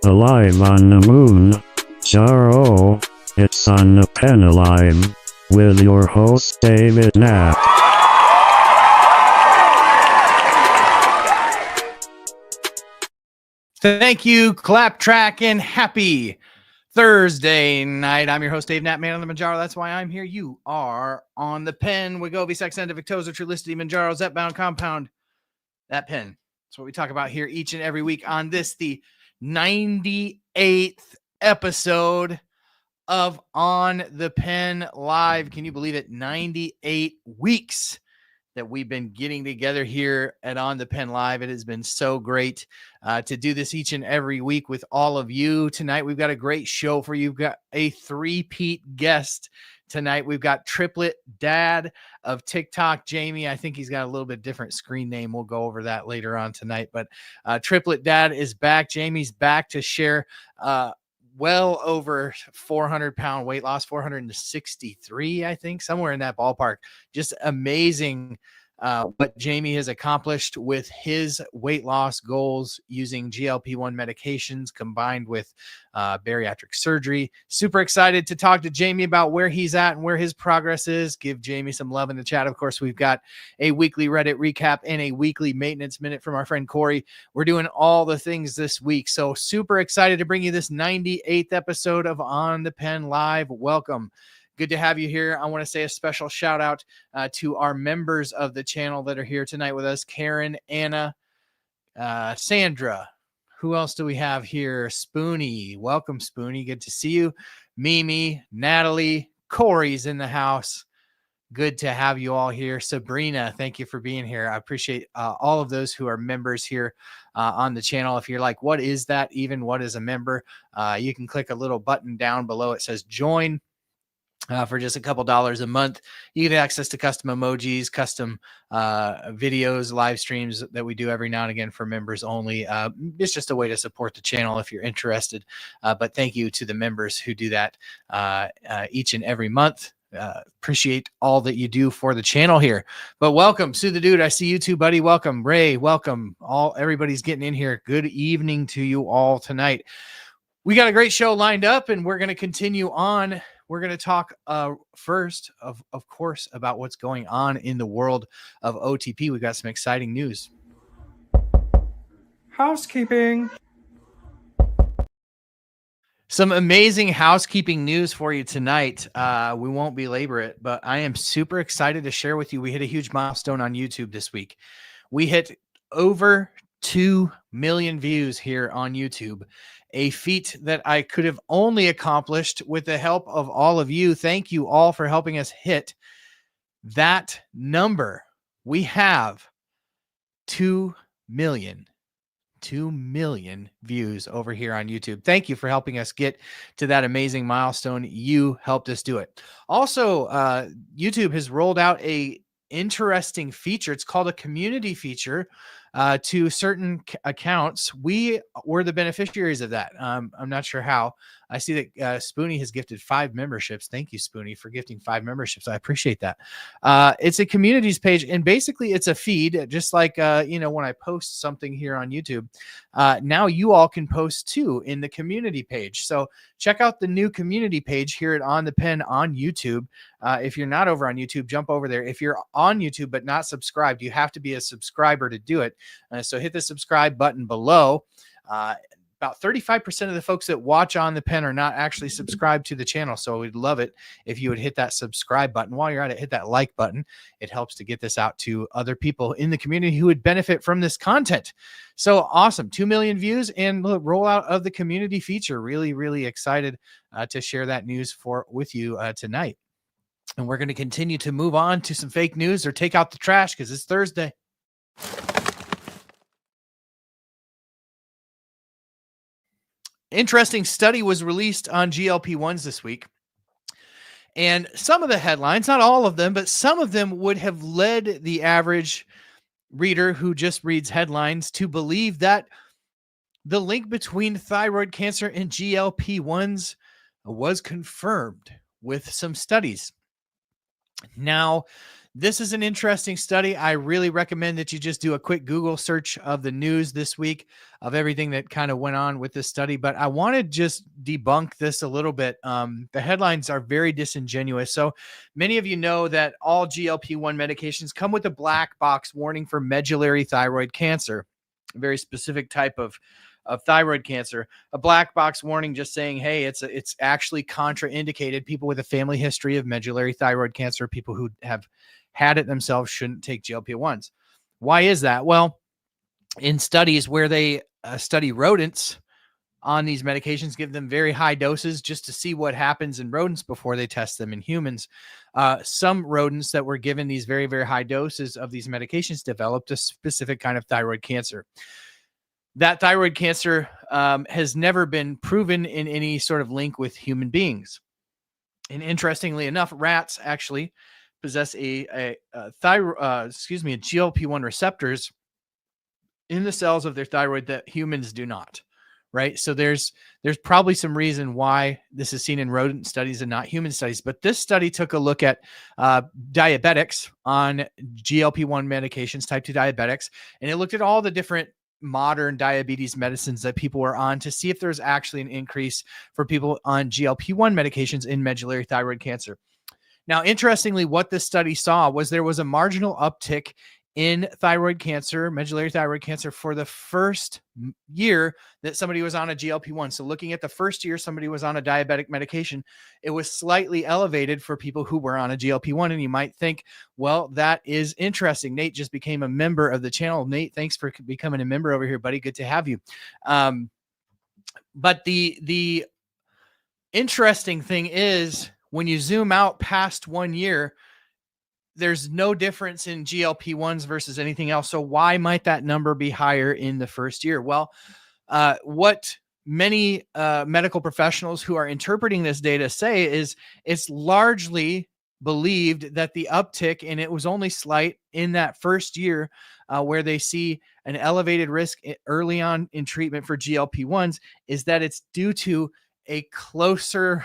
Alive on the moon. Sorrow. It's on the pen alive. With your host David Knapp. Thank you, Clap Track, and happy Thursday night. I'm your host, Dave Knapp, man on the Manjaro. That's why I'm here. You are on the pen. Wegovy, Saxenda, Victoza, Trulicity, Manjaro, Zepbound, Compound. That pen. That's what we talk about here each and every week on this, the 98th episode of On the Pen Live. Can you believe it? 98 weeks that we've been getting together here at On the Pen Live. It has been so great to do this each and every week with all of you. Tonight, we've got a great show for you. We've got a three-peat guest tonight. We've got Triplet Dad of TikTok, Jamie. I think he's got a little bit different screen name. We'll go over that later on tonight. But Triplet Dad is back. Jamie's back to share well over 400-pound weight loss, 463, I think, somewhere in that ballpark. Just amazing what Jamie has accomplished with his weight loss goals using GLP-1 medications combined with bariatric surgery. Super excited to talk to Jamie about where he's at and where his progress is. Give Jamie some love in the chat. Of course, we've got a weekly Reddit recap and a weekly maintenance minute from our friend Corey. We're doing all the things this week. So super excited to bring you this 98th episode of On the Pen Live. Welcome. Good to have you here. I want to say a special shout out to our members of the channel that are here tonight with us. Karen, Anna, Sandra. Who else do we have here? Spoonie. Welcome, Spoonie. Good to see you. Mimi, Natalie, Corey's in the house. Good to have you all here. Sabrina, thank you for being here. I appreciate all of those who are members here on the channel. If you're like, what is that even? What is a member? You can click a little button down below. It says join. For just a couple dollars a month, you get access to custom emojis, custom videos, live streams that we do every now and again for members only. It's just a way to support the channel if you're interested. But thank you to the members who do that each and every month. Appreciate all that you do for the channel here. But welcome, Sue the Dude. I see you too, buddy. Welcome, Ray. Welcome. Everybody's getting in here. Good evening to you all tonight. We got a great show lined up, and we're going to continue on. We're going to talk first, of course, about what's going on in the world of OTP. We've got some exciting news. Housekeeping. Some amazing housekeeping news for you tonight. We won't belabor it, but I am super excited to share with you. We hit a huge milestone on YouTube this week. We hit over 2 million views here on YouTube. A feat that I could have only accomplished with the help of all of you. Thank you all for helping us hit that number. We have 2 million views over here on YouTube. Thank you for helping us get to that amazing milestone. You helped us do it. Also, YouTube has rolled out a interesting feature. It's called a community feature. To certain accounts. We were the beneficiaries of that. I'm not sure how. I see that Spoonie has gifted 5 memberships. Thank you, Spoonie, for gifting 5 memberships. I appreciate that. It's a communities page, and basically it's a feed, just like when I post something here on YouTube. Now you all can post too in the community page. So check out the new community page here at On the Pen on YouTube. If you're not over on YouTube, jump over there. If you're on YouTube but not subscribed, you have to be a subscriber to do it. So hit the subscribe button below. About 35% of the folks that watch On the Pen are not actually subscribed to the channel. So we'd love it if you would hit that subscribe button. While you're at it, hit that like button. It helps to get this out to other people in the community who would benefit from this content. So awesome. 2 million views and look, rollout of the community feature. Really, really excited to share that news with you tonight. And we're going to continue to move on to some fake news or take out the trash because it's Thursday. Interesting study was released on GLP-1s this week. And some of the headlines, not all of them, but some of them would have led the average reader who just reads headlines to believe that the link between thyroid cancer and GLP-1s was confirmed with some studies. Now, This is an interesting study. I really recommend that you just do a quick Google search of the news this week of everything that kind of went on with this study. But I want to just debunk this a little bit. The headlines are very disingenuous. So many of you know that all GLP-1 medications come with a black box warning for medullary thyroid cancer, a very specific type of thyroid cancer. A black box warning just saying, hey, it's actually contraindicated. People with a family history of medullary thyroid cancer, people who have had it themselves, shouldn't take GLP-1s. Why is that? Well, in studies where they study rodents on these medications, give them very high doses just to see what happens in rodents before they test them in humans. Some rodents that were given these very, very high doses of these medications developed a specific kind of thyroid cancer. That thyroid cancer has never been proven in any sort of link with human beings. And interestingly enough, rats actually possess a GLP-1 receptors in the cells of their thyroid that humans do not. Right. So there's probably some reason why this is seen in rodent studies and not human studies. But this study took a look at diabetics on GLP-1 medications, type 2 diabetics, and it looked at all the different modern diabetes medicines that people were on to see if there's actually an increase for people on GLP-1 medications in medullary thyroid cancer. Now, interestingly, what this study saw was there was a marginal uptick in thyroid cancer, medullary thyroid cancer, for the first year that somebody was on a GLP-1. So looking at the first year somebody was on a diabetic medication, it was slightly elevated for people who were on a GLP-1. And you might think, well, that is interesting. Nate just became a member of the channel. Nate, thanks for becoming a member over here, buddy. Good to have you. But the interesting thing is, when you zoom out past 1 year, there's no difference in GLP-1s versus anything else. So why might that number be higher in the first year? Well, what many medical professionals who are interpreting this data say is it's largely believed that the uptick, and it was only slight in that first year where they see an elevated risk early on in treatment for GLP-1s, is that it's due to a closer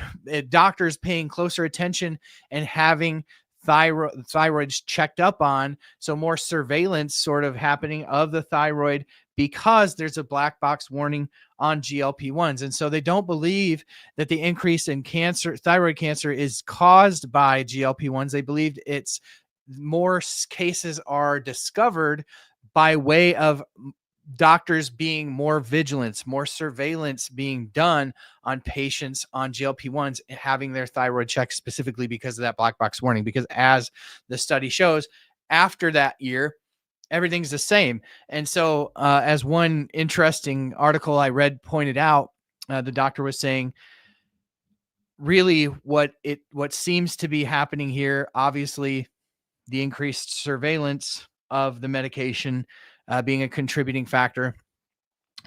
doctors paying closer attention and having thyroids checked up on. So more surveillance sort of happening of the thyroid because there's a black box warning on GLP-1s. And so they don't believe that the increase in cancer, thyroid cancer, is caused by GLP-1s. They believe it's more cases are discovered by way of doctors being more vigilant, more surveillance being done on patients on GLP-1s, having their thyroid checked specifically because of that black box warning. Because as the study shows, after that year, everything's the same. And so as one interesting article I read pointed out, the doctor was saying, really what seems to be happening here, obviously the increased surveillance of the medication being a contributing factor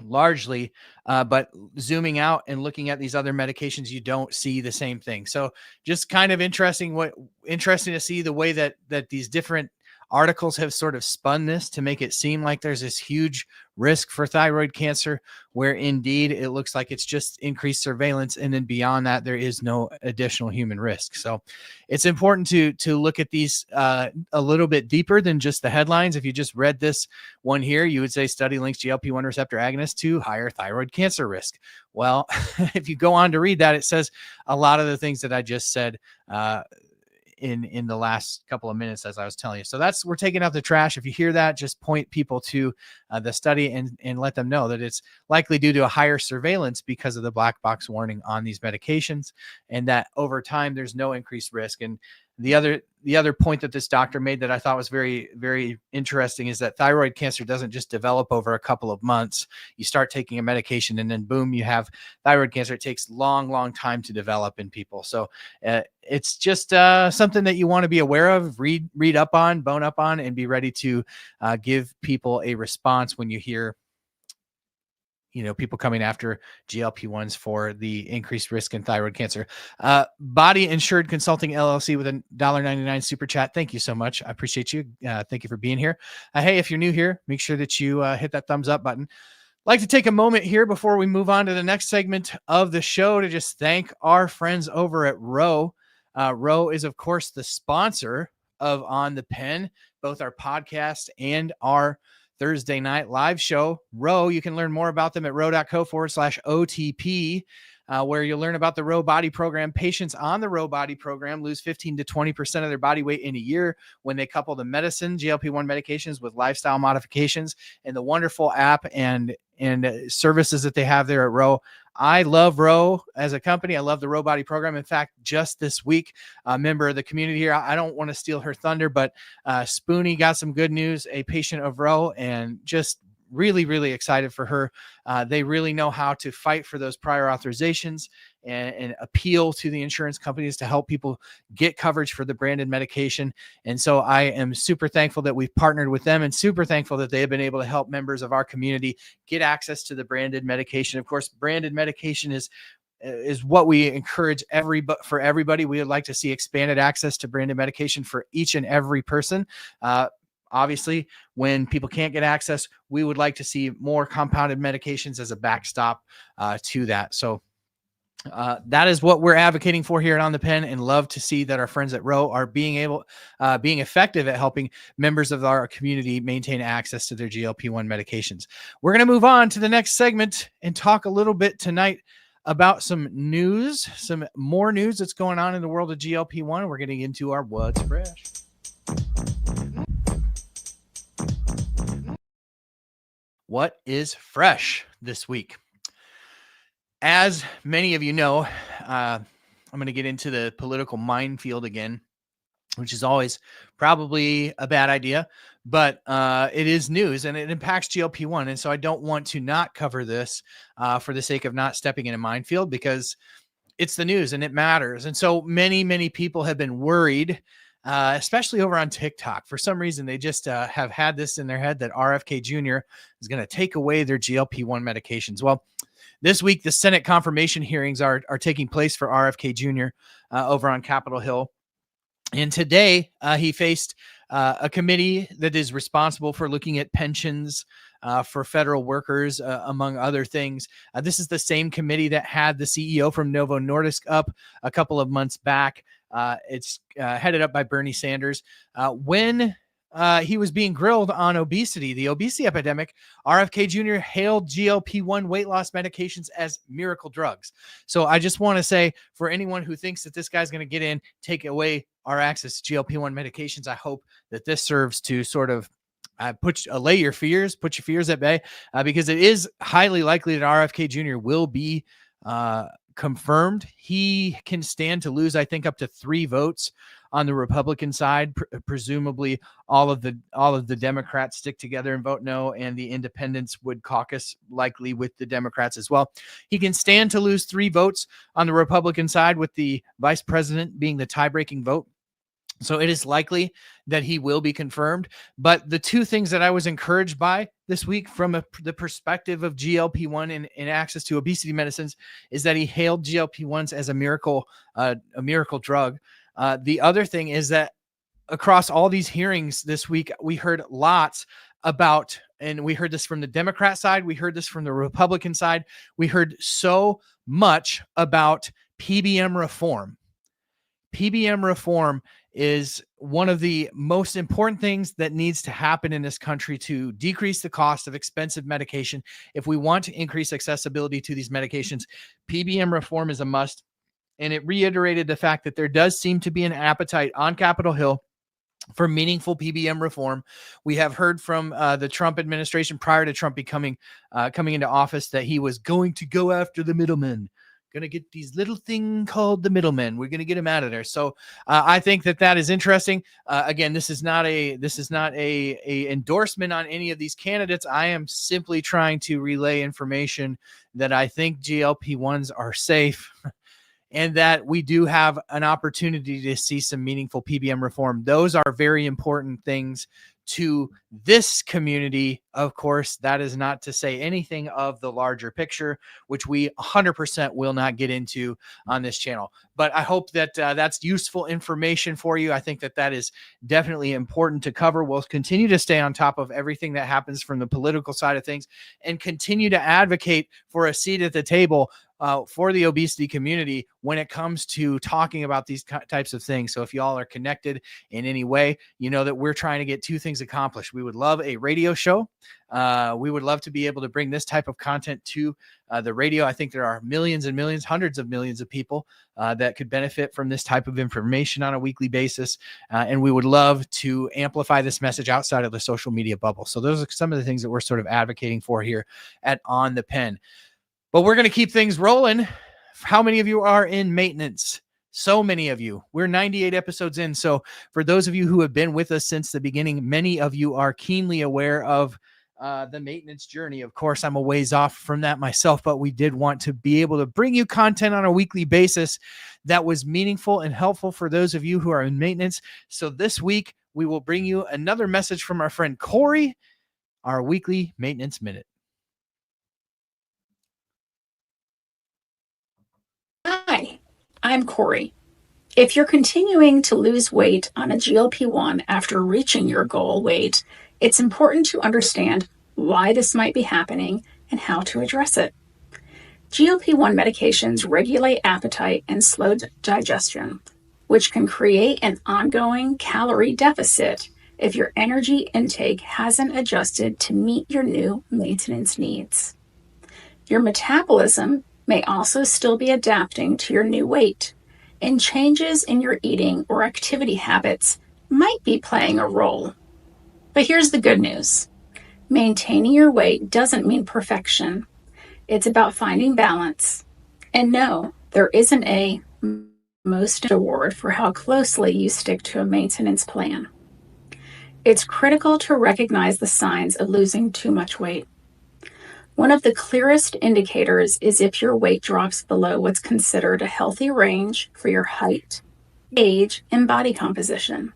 largely, but zooming out and looking at these other medications, you don't see the same thing. So just kind of interesting to see the way that these different articles have sort of spun this to make it seem like there's this huge risk for thyroid cancer, where indeed it looks like it's just increased surveillance. And then beyond that, there is no additional human risk. So it's important to look at these a little bit deeper than just the headlines. If you just read this one here, you would say study links GLP-1 receptor agonist to higher thyroid cancer risk. Well, if you go on to read that, it says a lot of the things that I just said in the last couple of minutes, as I was telling you. So we're taking out the trash. If you hear that, just point people to the study and let them know that it's likely due to a higher surveillance because of the black box warning on these medications, and that over time there's no increased risk. And the other point that this doctor made that I thought was very, very interesting is that thyroid cancer doesn't just develop over a couple of months. You start taking a medication and then boom, you have thyroid cancer. It takes long time to develop in people. So it's just something that you want to be aware of, read up on, bone up on, and be ready to give people a response when you hear people coming after GLP-1s for the increased risk in thyroid cancer. Body Insured Consulting LLC with a $1.99 super chat. Thank you so much. I appreciate you. Thank you for being here. Hey, if you're new here, make sure that you hit that thumbs up button. I'd like to take a moment here before we move on to the next segment of the show to just thank our friends over at Row. Row is, of course, the sponsor of On the Pen, both our podcast and our Thursday night live show. Row, you can learn more about them at row.co/OTP, where you'll learn about the Row Body Program. Patients on the Row Body Program lose 15 to 20% of their body weight in a year when they couple the medicine, GLP-1 medications, with lifestyle modifications, and the wonderful app and services that they have there at Row. I love Row as a company. I love the Row Body Program. In fact, just this week, a member of the community here, I don't want to steal her thunder, but Spoonie got some good news, a patient of Row, and just really, really excited for her. They really know how to fight for those prior authorizations and appeal to the insurance companies to help people get coverage for the branded medication. And so I am super thankful that we've partnered with them, and super thankful that they have been able to help members of our community get access to the branded medication. Of course, branded medication is what we encourage for everybody. We would like to see expanded access to branded medication for each and every person. Obviously, when people can't get access, we would like to see more compounded medications as a backstop to that. So that is what we're advocating for here at On the Pen, and love to see that our friends at Row are being effective at helping members of our community maintain access to their GLP-1 medications. We're going to move on to the next segment and talk a little bit tonight about some more news that's going on in the world of GLP-1. We're getting into our What's Fresh. What is fresh this week? As many of you know, I'm going to get into the political minefield again, which is always probably a bad idea, but it is news and it impacts GLP-1. And so I don't want to not cover this for the sake of not stepping in a minefield, because it's the news and it matters. And so many people have been worried, especially over on TikTok. For some reason, they just have had this in their head that RFK Jr. is going to take away their GLP-1 medications. Well, this week, the Senate confirmation hearings are taking place for RFK Jr. Over on Capitol Hill. And today, he faced a committee that is responsible for looking at pensions for federal workers, among other things. This is the same committee that had the CEO from Novo Nordisk up a couple of months back. It's headed up by Bernie Sanders. When he was being grilled on the obesity epidemic, RFK Jr. hailed GLP-1 weight loss medications as miracle drugs. So I just want to say, for anyone who thinks that this guy's going to take away our access to GLP-1 medications, I hope that this serves to sort of allay your fears, put your fears at bay, because it is highly likely that RFK Jr. will be confirmed. He can stand to lose, I think, up to 3 votes on the Republican side. Presumably all of the Democrats stick together and vote no, and the independents would caucus likely with the Democrats as well. He can stand to lose 3 votes on the Republican side, with the vice president being the tie-breaking vote. So it is likely that he will be confirmed. But the 2 things that I was encouraged by this week from the perspective of GLP-1 and access to obesity medicines is that he hailed GLP-1s as a miracle drug. The other thing is that across all these hearings this week, we heard lots about, and we heard this from the Democrat side, we heard this from the Republican side, we heard so much about PBM reform. PBM reform is one of the most important things that needs to happen in this country to decrease the cost of expensive medication. If we want to increase accessibility to these medications, PBM reform is a must. And it reiterated the fact that there does seem to be an appetite on Capitol Hill for meaningful PBM reform. We have heard from the Trump administration prior to Trump coming into office that he was going to go after the middlemen. Going to get these little thing called the middlemen. We're going to get them out of there. So I think that is interesting. Again, this is not a endorsement on any of these candidates. I am simply trying to relay information that I think GLP-1s are safe and that we do have an opportunity to see some meaningful PBM reform. Those are very important things to this community. Of course, that is not to say anything of the larger picture, which we 100% will not get into on this channel. But I hope that that's useful information for you. I think that is definitely important to cover. We'll continue to stay on top of everything that happens from the political side of things and continue to advocate for a seat at the table for the obesity community when it comes to talking about these types of things. So if y'all are connected in any way, you know that we're trying to get two things accomplished. We would love a radio show. We would love to be able to bring this type of content to the radio. I think there are millions and millions, hundreds of millions of people that could benefit from this type of information on a weekly basis. And we would love to amplify this message outside of the social media bubble. So those are some of the things that we're sort of advocating for here at On the Pen. But we're going to keep things rolling. How many of you are in maintenance? So many of you. We're 98 episodes in. So for those of you who have been with us since the beginning, many of you are keenly aware of the maintenance journey. Of course, I'm a ways off from that myself, but we did want to be able to bring you content on a weekly basis that was meaningful and helpful for those of you who are in maintenance. So this week, we will bring you another message from our friend Corey, our weekly maintenance minute. Hi, I'm Corey. If you're continuing to lose weight on a GLP-1 after reaching your goal weight, it's important to understand why this might be happening and how to address it. GLP-1 medications regulate appetite and slow digestion, which can create an ongoing calorie deficit if your energy intake hasn't adjusted to meet your new maintenance needs. Your metabolism may also still be adapting to your new weight, and changes in your eating or activity habits might be playing a role. But here's the good news. Maintaining your weight doesn't mean perfection. It's about finding balance. And no, there isn't a most award for how closely you stick to a maintenance plan. It's critical to recognize the signs of losing too much weight. One of the clearest indicators is if your weight drops below what's considered a healthy range for your height, age, and body composition.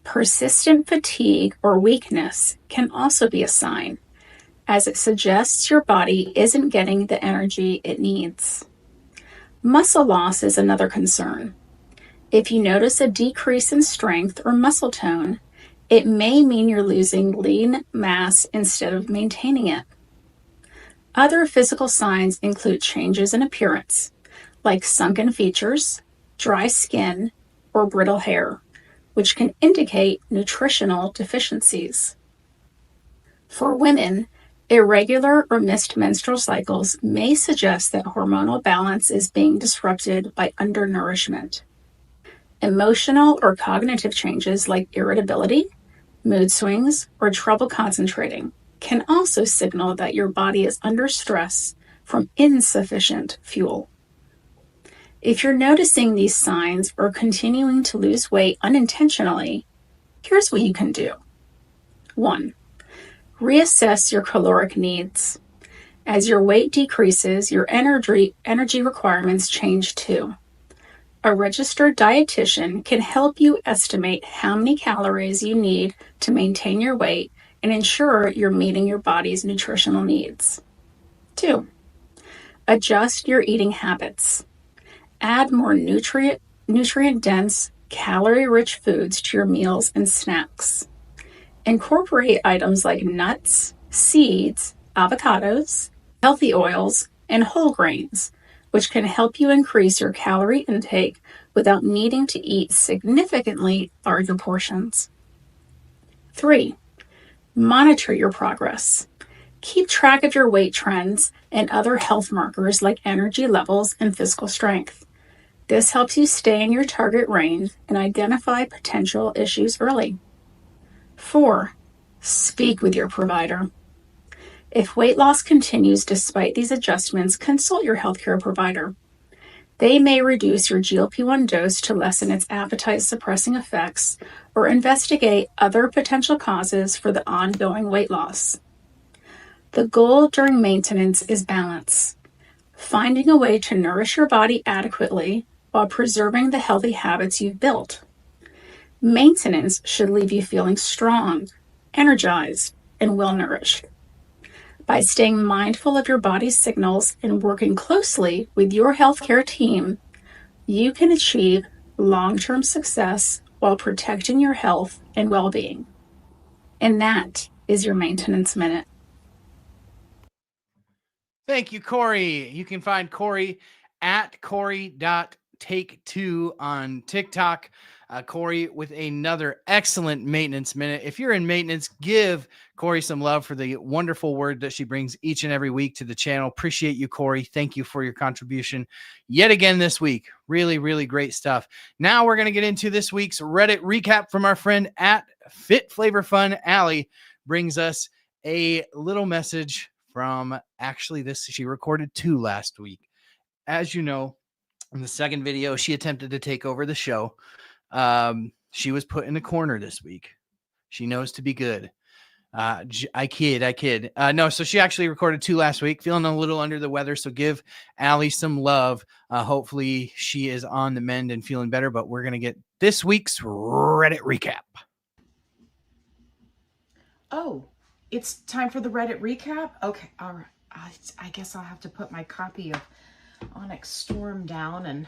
Persistent fatigue or weakness can also be a sign, as it suggests your body isn't getting the energy it needs. Muscle loss is another concern. If you notice a decrease in strength or muscle tone, it may mean you're losing lean mass instead of maintaining it. Other physical signs include changes in appearance, like sunken features, dry skin, or brittle hair, which can indicate nutritional deficiencies. For women, irregular or missed menstrual cycles may suggest that hormonal balance is being disrupted by undernourishment. Emotional or cognitive changes like irritability, mood swings, or trouble concentrating can also signal that your body is under stress from insufficient fuel. If you're noticing these signs or continuing to lose weight unintentionally, here's what you can do. 1. Reassess your caloric needs. As your weight decreases, your energy requirements change too. A registered dietitian can help you estimate how many calories you need to maintain your weight and ensure you're meeting your body's nutritional needs. 2. Adjust your eating habits. Add more nutrient-dense, calorie-rich foods to your meals and snacks. Incorporate items like nuts, seeds, avocados, healthy oils, and whole grains, which can help you increase your calorie intake without needing to eat significantly larger portions. 3. Monitor your progress. Keep track of your weight trends and other health markers like energy levels and physical strength. This helps you stay in your target range and identify potential issues early. 4. Speak with your provider. If weight loss continues despite these adjustments, consult your healthcare provider. They may reduce your GLP-1 dose to lessen its appetite-suppressing effects or investigate other potential causes for the ongoing weight loss. The goal during maintenance is balance, finding a way to nourish your body adequately while preserving the healthy habits you've built. Maintenance should leave you feeling strong, energized, and well-nourished. By staying mindful of your body's signals and working closely with your healthcare team, you can achieve long-term success while protecting your health and well-being. And that is your Maintenance Minute. Thank you, Corey. You can find Corey at Corey.take2 on TikTok. Corey with another excellent maintenance minute. If you're in maintenance, give Corey some love for the wonderful word that she brings each and every week to the channel. Appreciate you, Corey. Thank you for your contribution yet again this week. Really, really great stuff. Now we're going to get into this week's Reddit recap from our friend at Fit Flavor Fun. Allie brings us a little message from she recorded 2 last week. As you know, in the second video, she attempted to take over the show. She was put in a corner this week. She knows to be good. I kid. No, so she actually recorded 2 last week, feeling a little under the weather. So give Allie some love. Hopefully she is on the mend and feeling better, but we're going to get this week's Reddit recap. Oh, it's time for the Reddit recap? Okay, all right. I guess I'll have to put my copy of Onyx Storm down and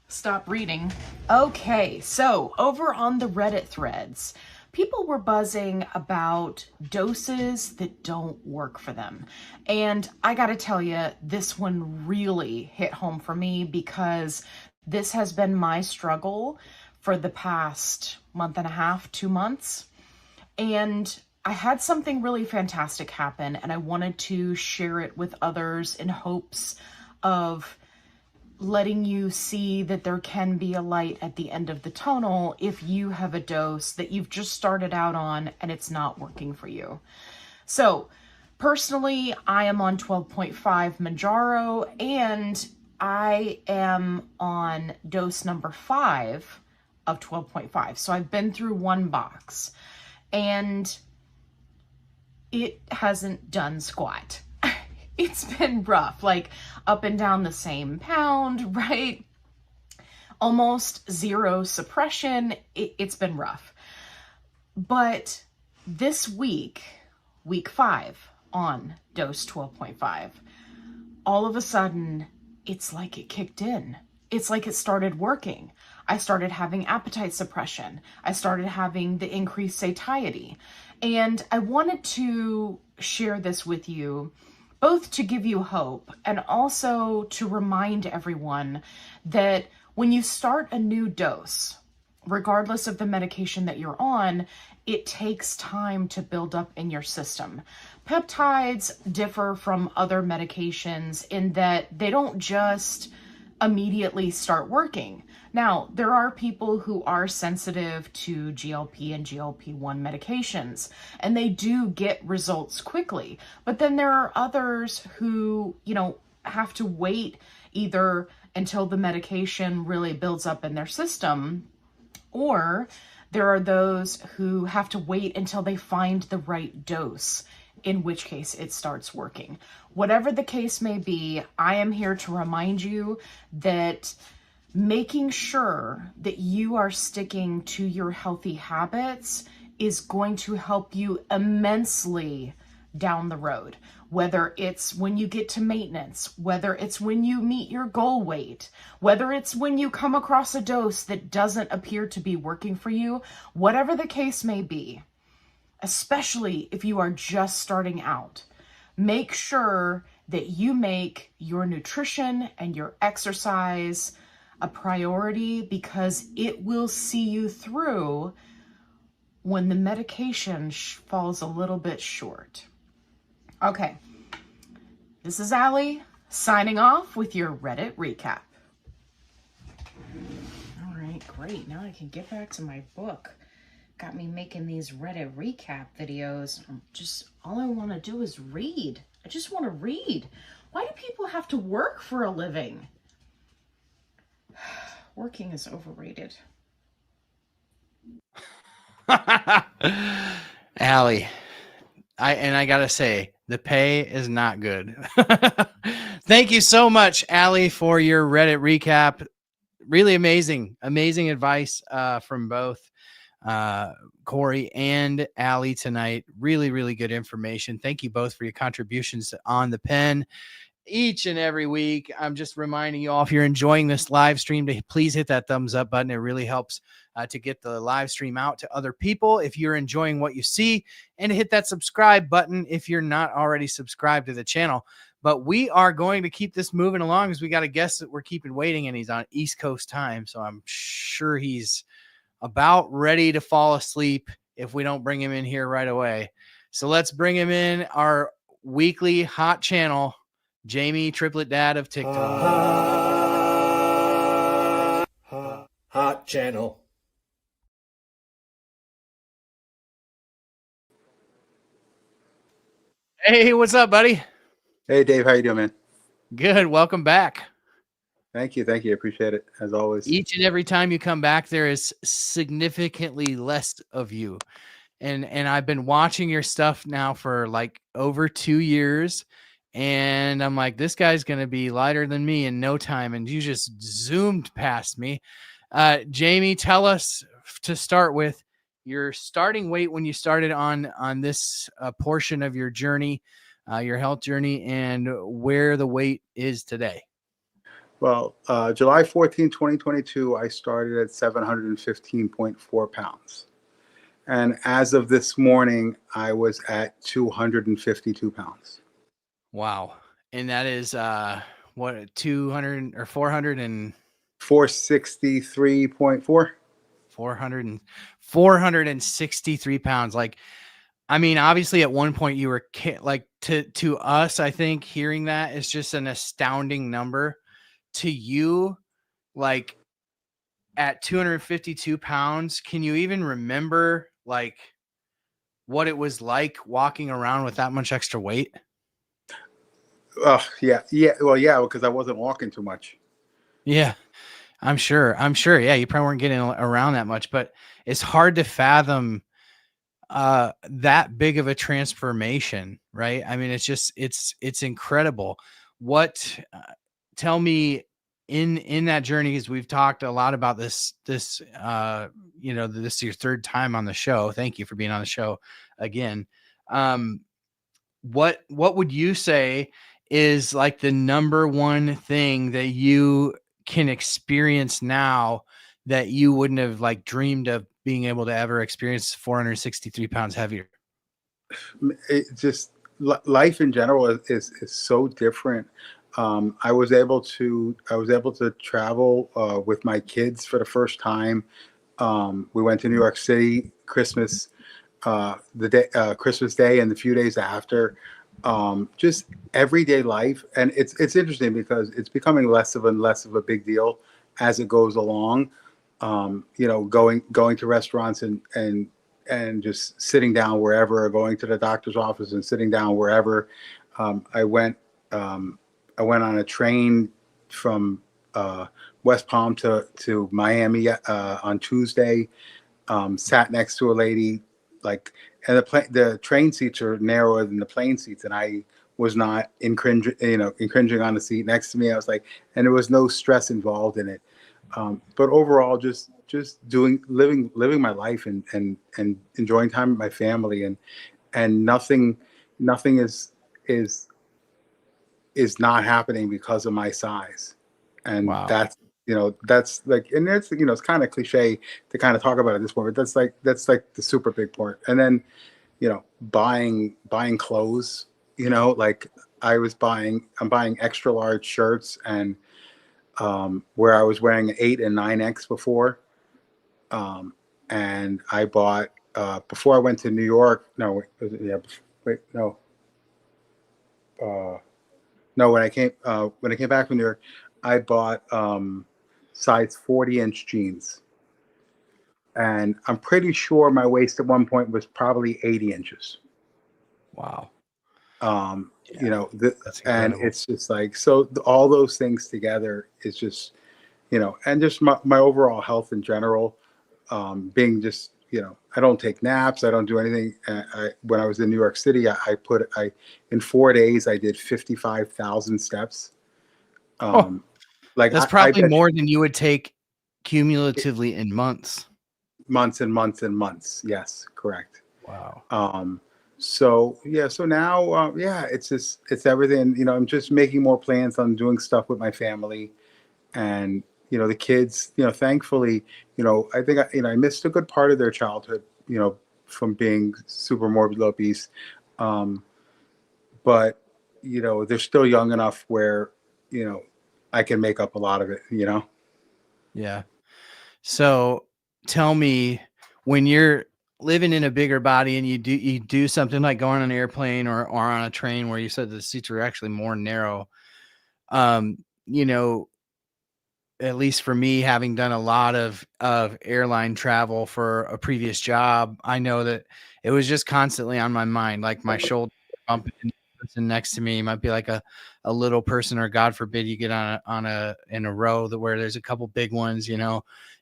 stop reading. Okay, so over on the Reddit threads, people were buzzing about doses that don't work for them. And I gotta tell you, this one really hit home for me because this has been my struggle for the past month and a half, 2 months. And I had something really fantastic happen, and I wanted to share it with others in hopes of letting you see that there can be a light at the end of the tunnel if you have a dose that you've just started out on and it's not working for you. So personally, I am on 12.5 Mounjaro, and I am on dose number 5 of 12.5. So I've been through 1 box, and it hasn't done squat. It's been rough, like up and down the same pound, right? Almost 0 suppression. It's been rough. But this week, week 5 on dose 12.5, all of a sudden, it's like it kicked in. It's like it started working. I started having appetite suppression. I started having the increased satiety. And I wanted to share this with you, both to give you hope and also to remind everyone that when you start a new dose, regardless of the medication that you're on, it takes time to build up in your system. Peptides differ from other medications in that they don't just immediately start working. Now, there are people who are sensitive to GLP and GLP-1 medications, and they do get results quickly. But then there are others who, have to wait either until the medication really builds up in their system, or there are those who have to wait until they find the right dose, in which case it starts working. Whatever the case may be, I am here to remind you that making sure that you are sticking to your healthy habits is going to help you immensely down the road. Whether it's when you get to maintenance, whether it's when you meet your goal weight, whether it's when you come across a dose that doesn't appear to be working for you, whatever the case may be, especially if you are just starting out, make sure that you make your nutrition and your exercise a priority, because it will see you through when the medication falls a little bit short. Okay, this is Allie signing off with your Reddit recap. All right, great. Now I can get back to my book. Got me making these Reddit recap videos. All I want to do is read. I just want to read. Why do people have to work for a living? Working is overrated. Allie, I gotta say, the pay is not good. Thank you so much, Allie, for your Reddit recap. Really amazing advice from both Corey and Allie tonight. Really, really good information. Thank you both for your contributions on the pen each and every week. I'm just reminding you all, if you're enjoying this live stream, to please hit that thumbs up button. It really helps to get the live stream out to other people if you're enjoying what you see, and hit that subscribe button if you're not already subscribed to the channel. But we are going to keep this moving along because we got a guest that we're keeping waiting, and he's on East Coast time. So I'm sure he's about ready to fall asleep if we don't bring him in here right away. So let's bring him in, our weekly hot channel, Jamie, triplet dad of TikTok. Hot channel. Hey, what's up, buddy? Hey, Dave. How you doing, man? Good. Welcome back. Thank you. Thank you. Appreciate it, as always. Each and every time you come back, there is significantly less of you. And I've been watching your stuff now for like over 2 years. And I'm like, this guy's going to be lighter than me in no time. And you just zoomed past me. Jamie, tell us to start with your starting weight when you started on this portion of your journey, your health journey, and where the weight is today. Well, July 14, 2022, I started at 715.4 pounds. And as of this morning, I was at 252 pounds. Wow. And that is what, 200 or 400 and 463.4. 463 pounds. Like, I mean, obviously at one point you were like, to us, I think hearing that is just an astounding number. To you, like at 252 pounds, can you even remember like what it was like walking around with that much extra weight? Oh, yeah. Well, yeah, because I wasn't walking too much. Yeah, I'm sure. Yeah, you probably weren't getting around that much, but it's hard to fathom that big of a transformation, right? I mean, it's incredible. What tell me in that journey, because we've talked a lot about this this is your third time on the show. Thank you for being on the show again. What would you say is like the number one thing that you can experience now that you wouldn't have like dreamed of being able to ever experience 463 pounds heavier? It just life in general is so different. I was able to travel with my kids for the first time. We went to New York City Christmas Christmas Day and the few days after. Just everyday life, and it's interesting because it's becoming less and less of a big deal as it goes along. Going to restaurants and just sitting down wherever, or going to the doctor's office and sitting down wherever. I went on a train from West Palm to Miami on Tuesday. Sat next to a lady, and the train seats are narrower than the plane seats, and I was not infringing on the seat next to me. I was like, and there was no stress involved in it. But overall, just living my life and enjoying time with my family, and nothing is not happening because of my size. And Wow. that's like, and it's kind of cliche to kind of talk about at this point, but that's like the super big part. And then, buying clothes, like I'm buying extra large shirts, and where I was wearing 8 and 9X before. And I bought, before I went to New York, no, wait, no. No, when I came back from New York, I bought size 40-inch jeans, and I'm pretty sure my waist at one point was probably 80 inches. Wow. That's incredible. And it's just like, so all those things together is just, and just my overall health in general, being just, I don't take naps. I don't do anything. When I was in New York City, in 4 days, I did 55,000 steps. That's probably more than you would take cumulatively in months. Months and months and months. Yes, correct. Wow. So now, it's everything. I'm just making more plans on doing stuff with my family, and the kids. Thankfully, I think I missed a good part of their childhood. From being super morbidly obese, but they're still young enough where, I can make up a lot of it, Yeah. So tell me, when you're living in a bigger body and you do something like going on an airplane or on a train where you said the seats are actually more narrow, you know, at least for me, having done a lot of airline travel for a previous job, I know that it was just constantly on my mind. Like my shoulder bumping into the person next to me might be like a little person, or God forbid you get in a row where there's a couple big ones,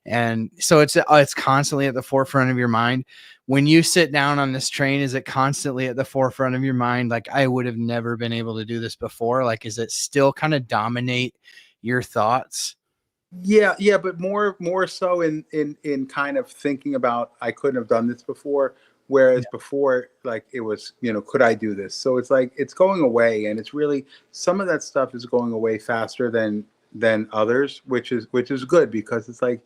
and so it's constantly at the forefront of your mind. When you sit down on this train, is it constantly at the forefront of your mind? Like, I would have never been able to do this before. Like, is it still kind of dominate your thoughts? Yeah, but more so in kind of thinking about, I couldn't have done this before, whereas before, like, it was, could I do this? So it's like it's going away, and it's really, some of that stuff is going away faster than others, which is good, because it's like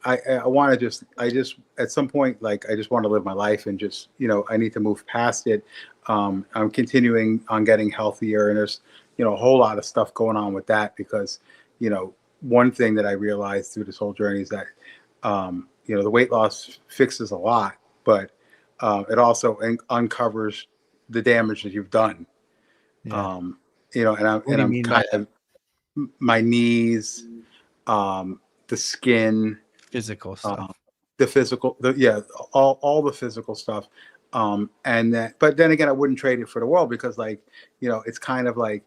I want to I just at some point, like, I just want to live my life, and just, I need to move past it. I'm continuing on getting healthier, and there's, a whole lot of stuff going on with that, because, one thing that I realized through this whole journey is that, the weight loss fixes a lot, but it also uncovers the damage that you've done. Yeah. And I'm kind of, my knees, the skin, Physical stuff. the physical, all the physical stuff. And that, but then again, I wouldn't trade it for the world, because, like, it's kind of like,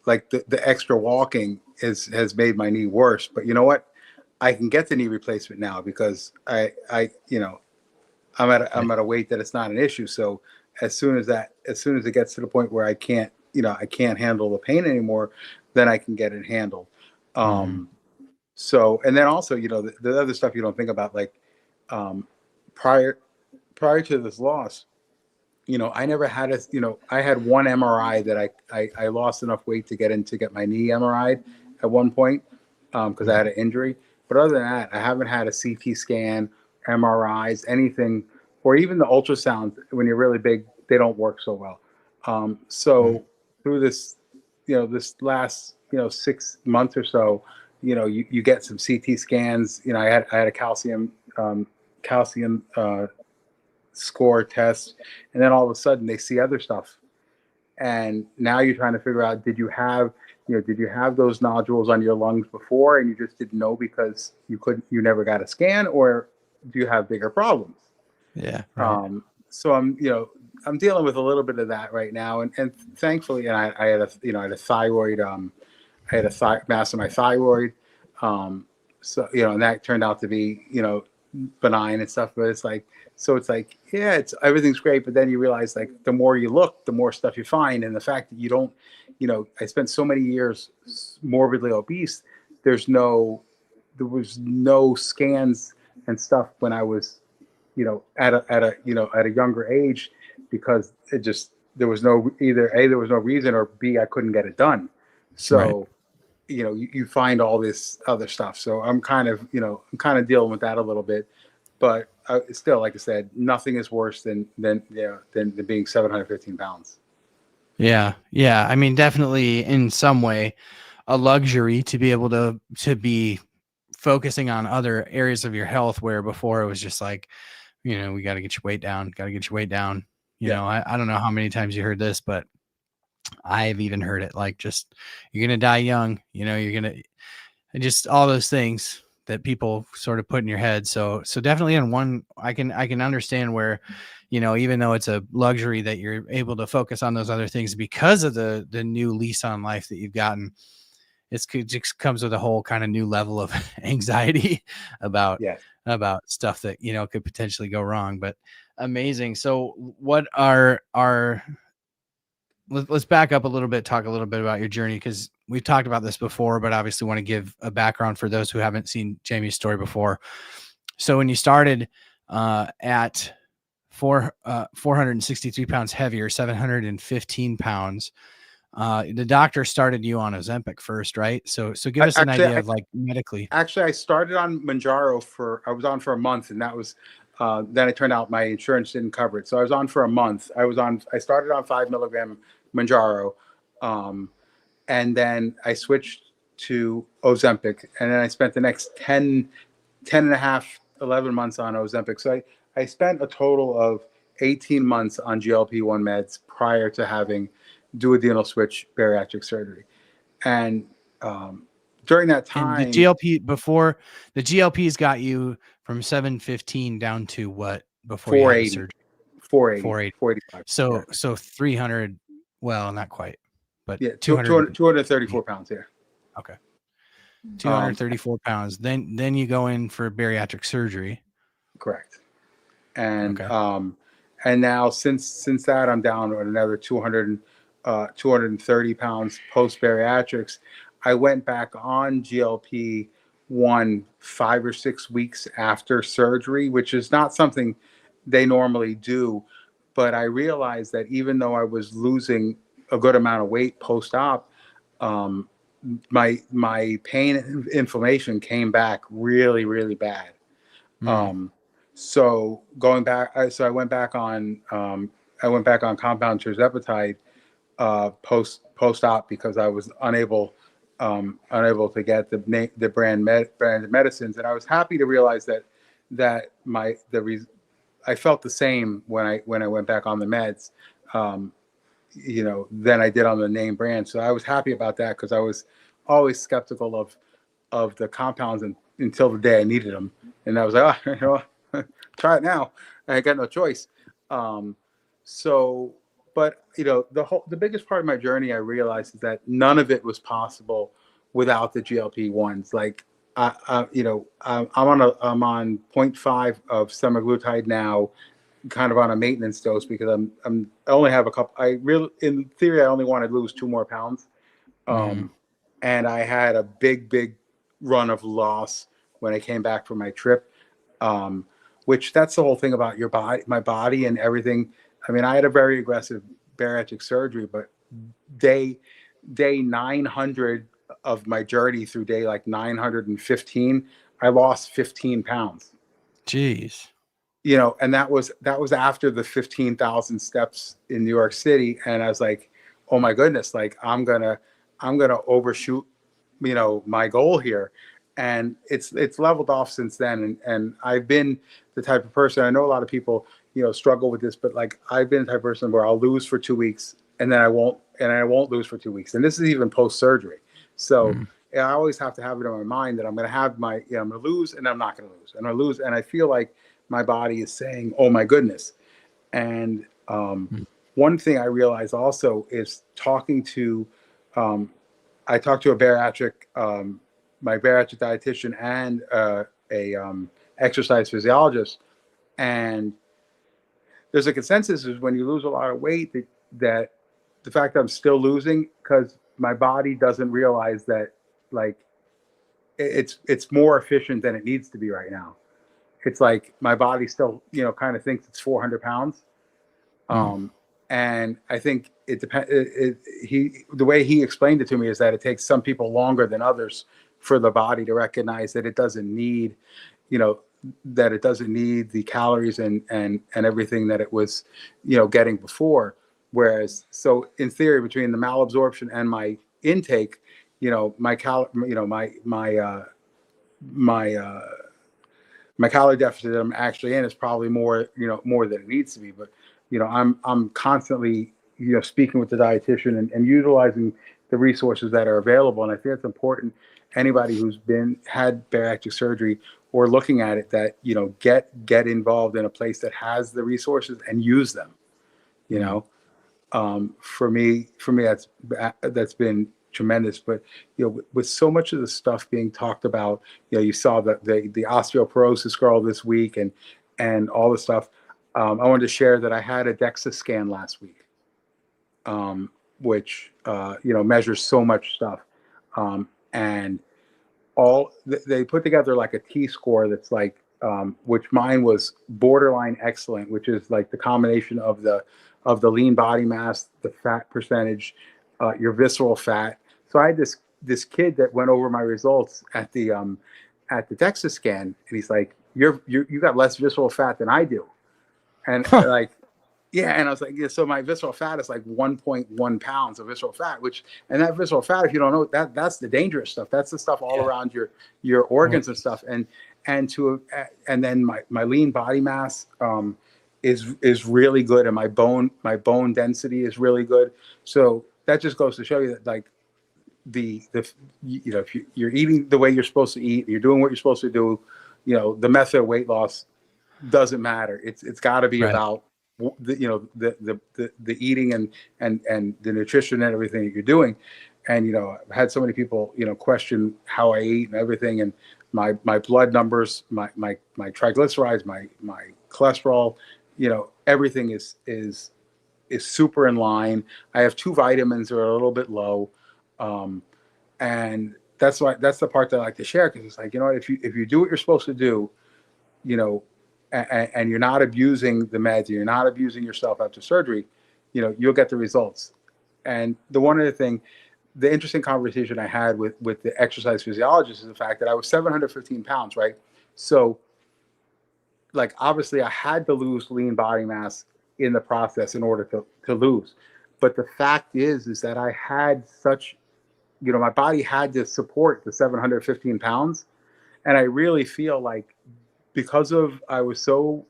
like the extra walking has made my knee worse. But you know what? I can get the knee replacement now, because I'm at a weight that it's not an issue. So as soon as it gets to the point where I can't handle the pain anymore, then I can get it handled. So, and then also, the other stuff you don't think about, like, prior to this loss, I never had I had one MRI that I lost enough weight to get my knee MRI'd at one point, because I had an injury. But other than that, I haven't had a CT scan, MRIs, anything, or even the ultrasounds. When you're really big, they don't work so well. So through this, this last, 6 months or so, you get some CT scans. I had a calcium score test, and then all of a sudden they see other stuff, and now you're trying to figure out, did you have those nodules on your lungs before, and you just didn't know because you never got a scan, or do you have bigger problems? Yeah. Right. So I'm dealing with a little bit of that right now, and thankfully, and I had a thyroid, I had a mass in my thyroid, so and that turned out to be benign and stuff. But it's like, everything's great, but then you realize, like, the more you look, the more stuff you find, and the fact that you don't, I spent so many years morbidly obese. There was no scans and stuff when I was, at a younger age, because there was no, either A, there was no reason, or B, I couldn't get it done. So, you find all this other stuff. So I'm kind of dealing with that a little bit, but still, like I said, nothing is worse than being 715 pounds. Yeah. Yeah. I mean, definitely in some way a luxury to be able to be focusing on other areas of your health, where before it was just like, we got to get your weight down, I don't know how many times you heard this, but I've even heard it, like, just, you're going to die young, you're going to, just all those things that people sort of put in your head. So definitely in one, I can understand where, even though it's a luxury that you're able to focus on those other things because of the new lease on life that you've gotten, it just comes with a whole kind of new level of anxiety about stuff that, could potentially go wrong. But amazing. So what let's back up a little bit, talk a little bit about your journey, because we've talked about this before, but obviously want to give a background for those who haven't seen Jamie's story before. So when you started at 463 pounds heavier, 715 pounds, the doctor started you on Ozempic first, right? So give us an idea of, like, medically. Actually, I started on Mounjaro I was on for a month, and that was, then it turned out my insurance didn't cover it. So I was on for a month. I started on 5 milligram Mounjaro. And then I switched to Ozempic, and then I spent the next 10 and a half, 11 months on Ozempic. So I spent a total of 18 months on GLP-1 meds prior to having duodenal switch bariatric surgery. And during that And the time, GLP before the GLPs got you from 715 down to what before you had the 480, surgery? 480, 480. 485. So Yeah, so 300. Well, not quite, but yeah 200. 234 pounds here. Okay, Um, 234 pounds. Then you go in for bariatric surgery. correct. And Okay. and now since that, I'm down to another 230 pounds post bariatrics. I went back on GLP one 5 or 6 weeks after surgery, which is not something they normally do. But I realized that even though I was losing a good amount of weight post op, um, my pain and inflammation came back really, really bad. Mm. So going back, so I went back on compound tirzepatide post op because I was unable to get the branded medicines, and I was happy to realize that I felt the same when I went back on the meds, than I did on the name brand. So I was happy about that because I was always skeptical of the compounds until the day I needed them, and I was like, try it now. I got no choice. Um, so, but the biggest part of my journey, I realized, is that none of it was possible without the GLP ones. Like, I'm on zero point 0.5 of semaglutide now, kind of on a maintenance dose because I only have a couple. In theory, I only want to lose 2 more pounds. Mm. And I had a big run of loss when I came back from my trip. Which that's the whole thing about your body, my body and everything. I mean, I had a very aggressive bariatric surgery, but day 900 of my journey through day like 915, I lost 15 pounds. Jeez. And that was after the 15,000 steps in New York City. And I was like, oh my goodness, like I'm gonna overshoot, my goal here. And it's leveled off since then. And I've been the type of person, I know a lot of people, struggle with this, but like I've been the type of person where I'll lose for 2 weeks and then I won't lose for 2 weeks. And this is even post surgery. So I always have to have it in my mind that I'm going to have I'm going to lose and I'm not going to lose. And I lose. And I feel like my body is saying, oh my goodness. And one thing I realized also is talking to, I talked to my bariatric dietitian and a exercise physiologist. And there's a consensus is when you lose a lot of weight that the fact that I'm still losing because my body doesn't realize that like it's more efficient than it needs to be right now. It's like my body still, kind of thinks it's 400 pounds. And I think it depends. The way he explained it to me is that it takes some people longer than others for the body to recognize that it doesn't need, the calories and everything that it was, getting before. Whereas, so in theory, between the malabsorption and my intake, my calorie deficit that I'm actually in is probably more than it needs to be. But, I'm constantly, speaking with the dietitian and utilizing the resources that are available. And I think it's important. Anybody who's had bariatric surgery or looking at it, that, get involved in a place that has the resources and use them, for me, that's been tremendous. But with so much of the stuff being talked about, you saw the osteoporosis girl this week and all the stuff. I wanted to share that I had a DEXA scan last week, which measures so much stuff, and they put together like a T-score that's like, which mine was borderline excellent, which is like the combination of the lean body mass, the fat percentage, your visceral fat. So I had this kid that went over my results at the DEXA scan, and he's like, you got less visceral fat than I do, and like, Yeah, and I was like, yeah, so my visceral fat is like 1.1 pounds of visceral fat, and that visceral fat, if you don't know, that's the dangerous stuff. That's the stuff all Yeah. around your Right. organs and stuff. And then my lean body mass is really good, and my bone density is really good. So that just goes to show you that, like, if you're eating the way you're supposed to eat, you're doing what you're supposed to do, the method of weight loss doesn't matter. It's got to be Right. about the eating and the nutrition and everything that you're doing. And I've had so many people question how I eat and everything, and my blood numbers, my triglycerides, my cholesterol, everything is super in line. I have two vitamins that are a little bit low, and that's the part that I like to share, because it's like, if you do what you're supposed to do, you know, and you're not abusing the meds, and you're not abusing yourself after surgery, you'll get the results. And the interesting conversation I had with the exercise physiologist is the fact that I was 715 pounds, right? So, like, obviously I had to lose lean body mass in the process in order to lose. But the fact is that I had my body had to support the 715 pounds. And I really feel like, because of I was so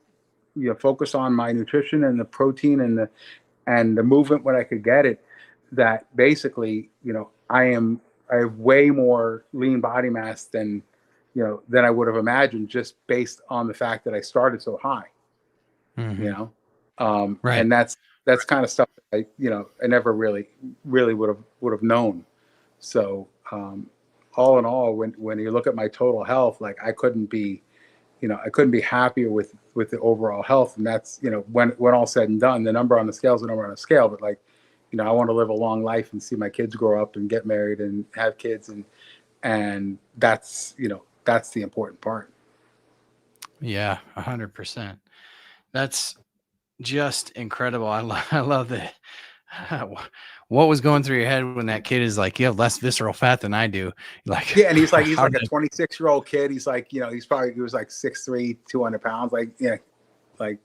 focused on my nutrition and the protein and the movement when I could get it, that basically I have way more lean body mass than I would have imagined, just based on the fact that I started so high. Mhm. Right. And that's kind of stuff that I never really would have known. So, all in all, when you look at my total health, like, I couldn't be happier with the overall health. And that's, when all said and done, the number on the scale is the number on the scale. But, like, I want to live a long life and see my kids grow up and get married and have kids. And that's the important part. Yeah, 100%. That's just incredible. I love that. What was going through your head when that kid is like, you have less visceral fat than I do? Like, Yeah. And he's how like a did, 26-year-old kid. He's like, he was like 6'3", 200 pounds. Like, like,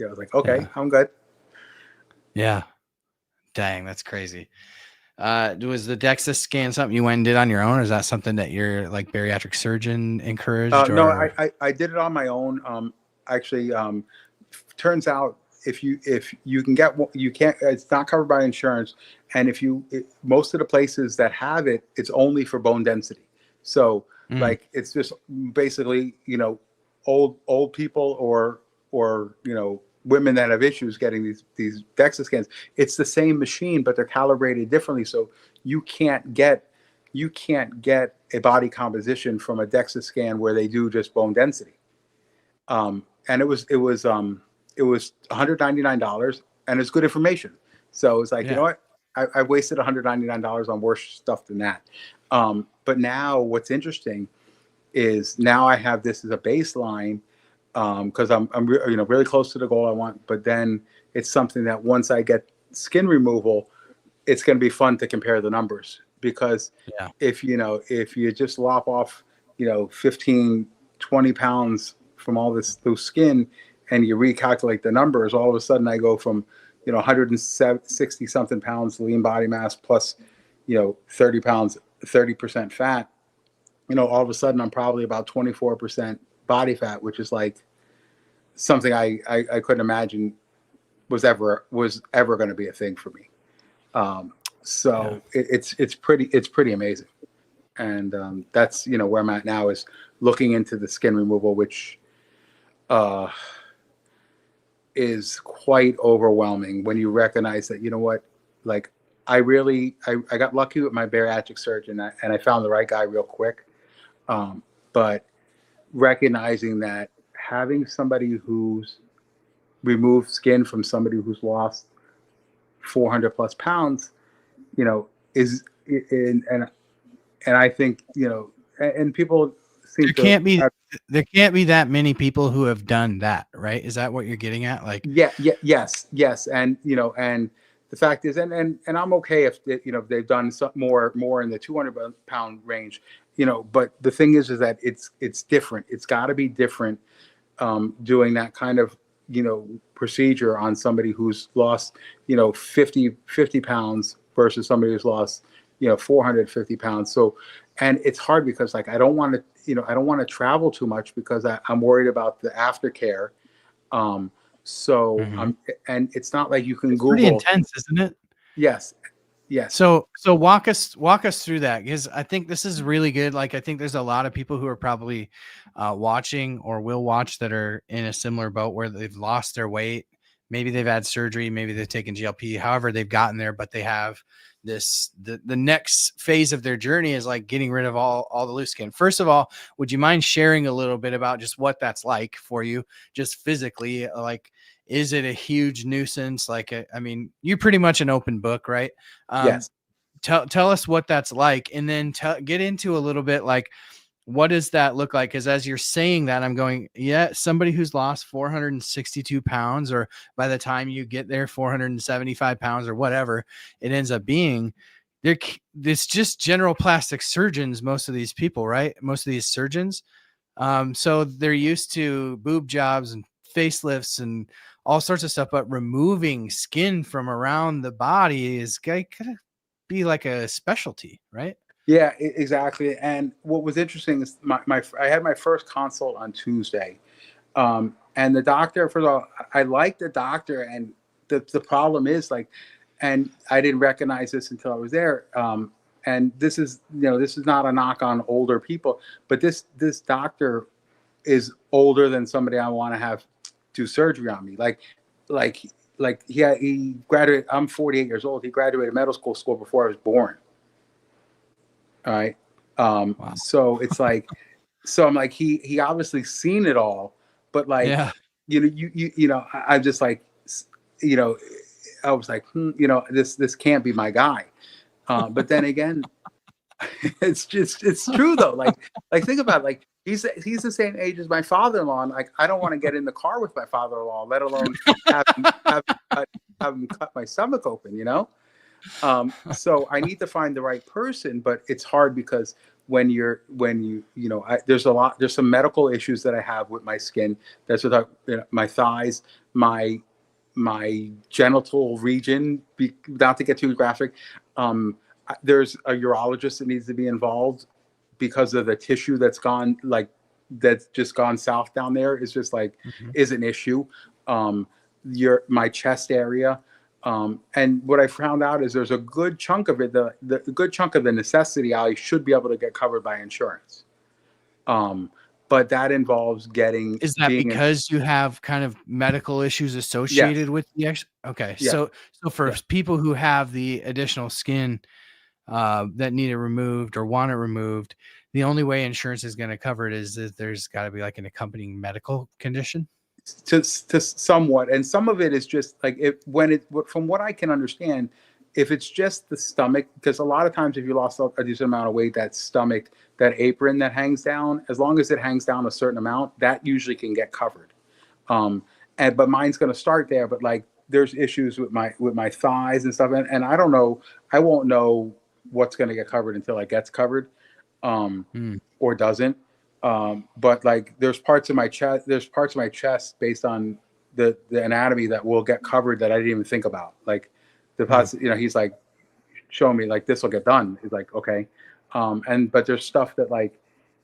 I was like, okay, yeah, I'm good. yeah. Dang, that's crazy. Was the DEXA scan something you went and did on your own, or is that something that your like bariatric surgeon encouraged? No, Or I did it on my own. Actually, turns out, if you can get, you can't, it's not covered by insurance. And most of the places that have it, it's only for bone density. So, Mm, like, it's just basically, old people or women that have issues getting these DEXA scans. It's the same machine, but they're calibrated differently. So you can't get a body composition from a DEXA scan where they do just bone density. And it was $199, and it's good information. So it's like, yeah, what? I wasted $199 on worse stuff than that. But now what's interesting is, now I have this as a baseline, because really close to the goal I want. But then it's something that, once I get skin removal, it's going to be fun to compare the numbers, because yeah, if you just lop off 15, 20 pounds from all this loose skin, and you recalculate the numbers, all of a sudden I go from 160 something pounds lean body mass plus 30 pounds, 30% fat. All of a sudden I'm probably about 24% body fat, which is like something I couldn't imagine was ever going to be a thing for me. yeah, So it's pretty amazing. And that's where I'm at now, is looking into the skin removal, which is quite overwhelming when you recognize that, like, I got lucky with my bariatric surgeon, and I found the right guy real quick. But recognizing that having somebody who's removed skin from somebody who's lost 400 plus pounds, is and I think, and people seem there to can't be have, there can't be that many people who have done that, right? Is that what you're getting at? Like, yes. And, and the fact is, and I'm okay if they've done some more in the 200-pound range, but the thing is that it's different. It's got to be different, doing that kind of, procedure on somebody who's lost, 50 pounds versus somebody who's lost, 450 pounds. So, and it's hard because like, I don't want to travel too much because I'm worried about the aftercare. Mhm. And it's not like you can It's pretty Google. intense, isn't it? Yes. So walk us through that, because I think this is really good. Like, I think there's a lot of people who are probably watching or will watch that are in a similar boat where they've lost their weight. Maybe they've had surgery, maybe they've taken GLP, however they've gotten there, but they have the next phase of their journey is like getting rid of all the loose skin. First of all, would you mind sharing a little bit about just what that's like for you, just physically? Like, is it a huge nuisance? Like, I mean, you're pretty much an open book, right? Yes. Tell us what that's like, and then get into a little bit like, what does that look like? Because as you're saying that, I'm going, yeah, somebody who's lost 462 pounds, or by the time you get there, 475 pounds, or whatever it ends up being, it's just general plastic surgeons. Most of these people, right? Most of these surgeons. So they're used to boob jobs and facelifts and all sorts of stuff, but removing skin from around the body is gonna be like a specialty, right? Yeah, exactly. And what was interesting is I had my first consult on Tuesday. And the doctor, first of all, I like the doctor, and the problem is like, and I didn't recognize this until I was there. And this is not a knock on older people, but this doctor is older than somebody I want to have do surgery on me. Like he graduated. I'm 48 years old. He graduated medical school before I was born. All right. Wow. So it's like, so I'm like, he obviously seen it all, but like, Yeah. I'm just like, I was like, this can't be my guy. But then again, it's true though. Like think about it. Like he's the same age as my father-in-law, and like I don't want to get in the car with my father-in-law, let alone have him cut my stomach open. So I need to find the right person, but it's hard because there's some medical issues that I have with my skin. That's with my thighs, my genital region. Not to get too graphic, there's a urologist that needs to be involved because of the tissue that's just gone south down there. Is just like is an issue. My chest area. And what I found out is there's a good chunk of it, the good chunk of the necessity I should be able to get covered by insurance. But that involves Is that because you have kind of medical issues associated with the okay. Yeah. So for people who have the additional skin that need it removed or want it removed, the only way insurance is going to cover it is that there's got to be like an accompanying medical condition. To somewhat, and some of it is just like from what I can understand, if it's just the stomach, because a lot of times if you lost a decent amount of weight, that stomach, that apron that hangs down, as long as it hangs down a certain amount, that usually can get covered. But mine's going to start there. But like there's issues with my thighs and stuff, and I don't know, I won't know what's going to get covered until it gets covered, or doesn't. But like there's parts of my chest based on the anatomy that will get covered that I didn't even think about. Like he's like showing me like this will get done. He's like, okay. But there's stuff that like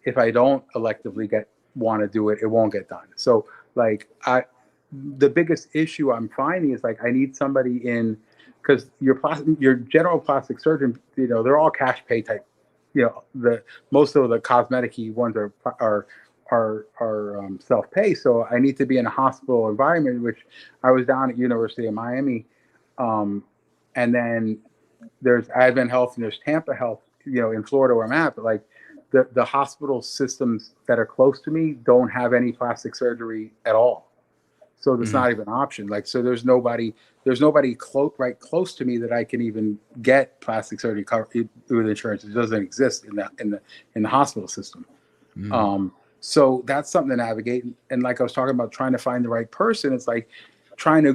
if I don't electively want to do it, it won't get done. So like the biggest issue I'm finding is like I need somebody in, because your general plastic surgeon, they're all cash pay type. Most of the cosmetic-y ones are self-pay. So I need to be in a hospital environment, which I was down at University of Miami. And then there's Advent Health and there's Tampa Health, in Florida where I'm at. But like the hospital systems that are close to me don't have any plastic surgery at all. So that's not even an option. Like, so there's nobody close to me that I can even get plastic surgery covered with insurance. It doesn't exist in the hospital system. So that's something to navigate. And like I was talking about, trying to find the right person. It's like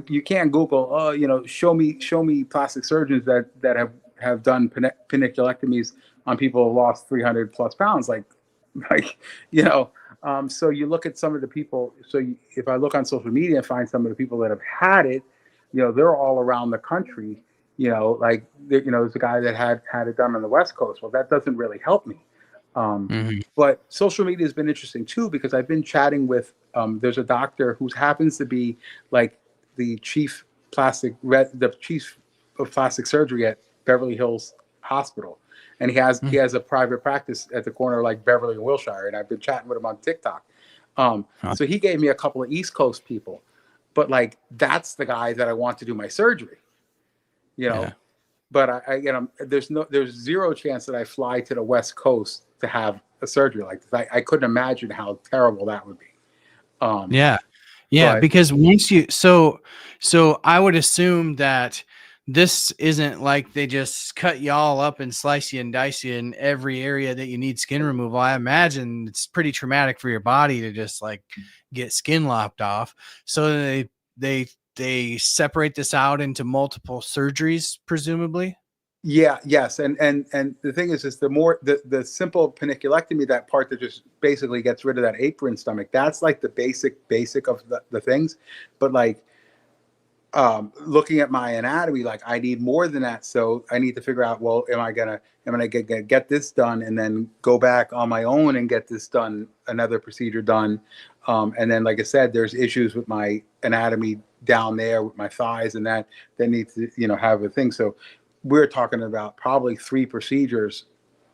you can't Google, show me plastic surgeons that have done peniculectomies on people who lost 300 plus pounds. So you look at some of the people. If I look on social media and find some of the people that have had it, they're all around the country. Like there's a guy that had it done on the West Coast. Well, that doesn't really help me. But social media has been interesting too, because I've been chatting with. There's a doctor who happens to be like the chief of plastic surgery at Beverly Hills Hospital, and he has a private practice at the corner of like Beverly and Wilshire, and I've been chatting with him on TikTok. So he gave me a couple of East Coast people, but like that's the guy that I want to do my surgery, Yeah. But there's zero chance that I fly to the West Coast to have a surgery like this. I couldn't imagine how terrible that would be. Yeah. Because once so I would assume that this isn't like they just cut you all up and slice you and dice you in every area that you need skin removal. I imagine it's pretty traumatic for your body to just like get skin lopped off. So they separate this out into multiple surgeries, presumably. Yeah, yes. And the thing is the simple paniculectomy, that part that just basically gets rid of that apron stomach, that's like the basic of the things. But like looking at my anatomy, like I need more than that. So I need to figure out, well, am I gonna get this done and then go back on my own and get this done, another procedure done. And then, like I said, there's issues with my anatomy down there with my thighs, and that needs to, have a thing. So we're talking about probably 3 procedures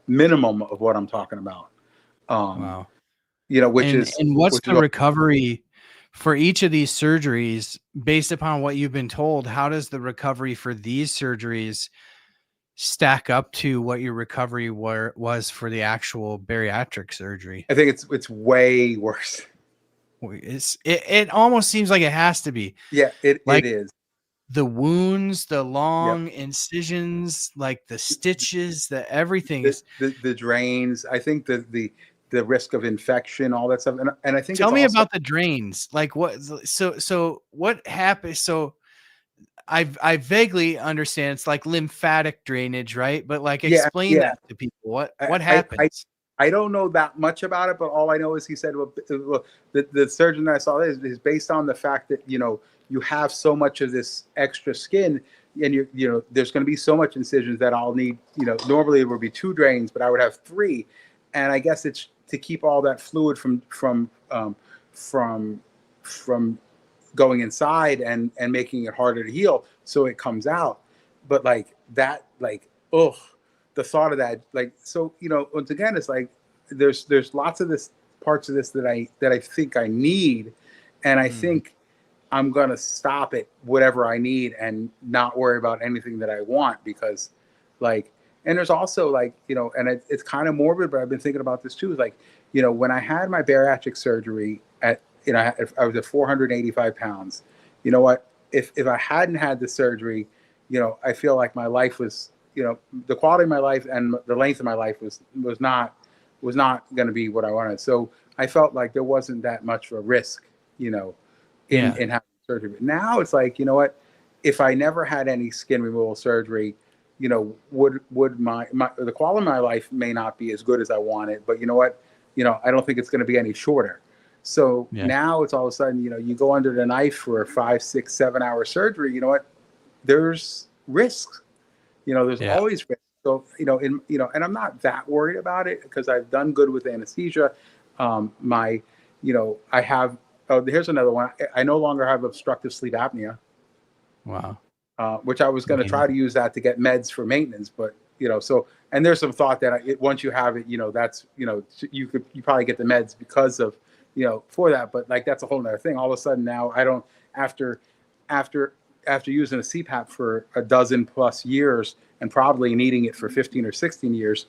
minimum of what I'm talking about. Wow. Which what's the recovery for each of these surgeries based upon what you've been told? How does the recovery for these surgeries stack up to what your recovery was for the actual bariatric surgery? I think it's way worse. It almost seems like it has to be. Yeah, it is. The wounds, the long incisions, like the stitches, the everything is the drains. I think the risk of infection, all that stuff. And I think tell me about the drains. Like what? So what happened? So I vaguely understand it's like lymphatic drainage, right? But like explain that to people. What happens? I don't know that much about it, but all I know is he said, well, the surgeon that I saw is based on the fact that you have so much of this extra skin, and there's going to be so much incisions that I'll need. Normally it would be 2 drains, but I would have 3, and I guess it's to keep all that fluid from going inside and making it harder to heal, so it comes out. But like that, like the thought of that, like, so once again, it's like there's lots of parts of this that I think I need, and I think I'm gonna stop at whatever I need and not worry about anything that I want, because like, and there's also like, and it's kind of morbid, but I've been thinking about this too. Is like, when I had my bariatric surgery I was at 485 pounds. You know what? If I hadn't had the surgery, I feel like my life was, the quality of my life and the length of my life was not going to be what I wanted. So I felt like there wasn't that much of a risk, in having surgery. But now it's like, what? If I never had any skin removal surgery, would the quality of my life may not be as good as I wanted, but you know what? I don't think it's going to be any shorter. So now it's all of a sudden, you go under the knife for a 5, 6, 7 hour surgery. You know what? There's risks. There's always risk. So, and I'm not that worried about it because I've done good with anesthesia. I have, here's another one. I no longer have obstructive sleep apnea. Wow. Which I was going to try to use that to get meds for maintenance, but and there's some thought that once you have it, that's, you probably get the meds because of, for that, but like, that's a whole nother thing. All of a sudden now I don't, after using a CPAP for a dozen plus years and probably needing it for 15 or 16 years,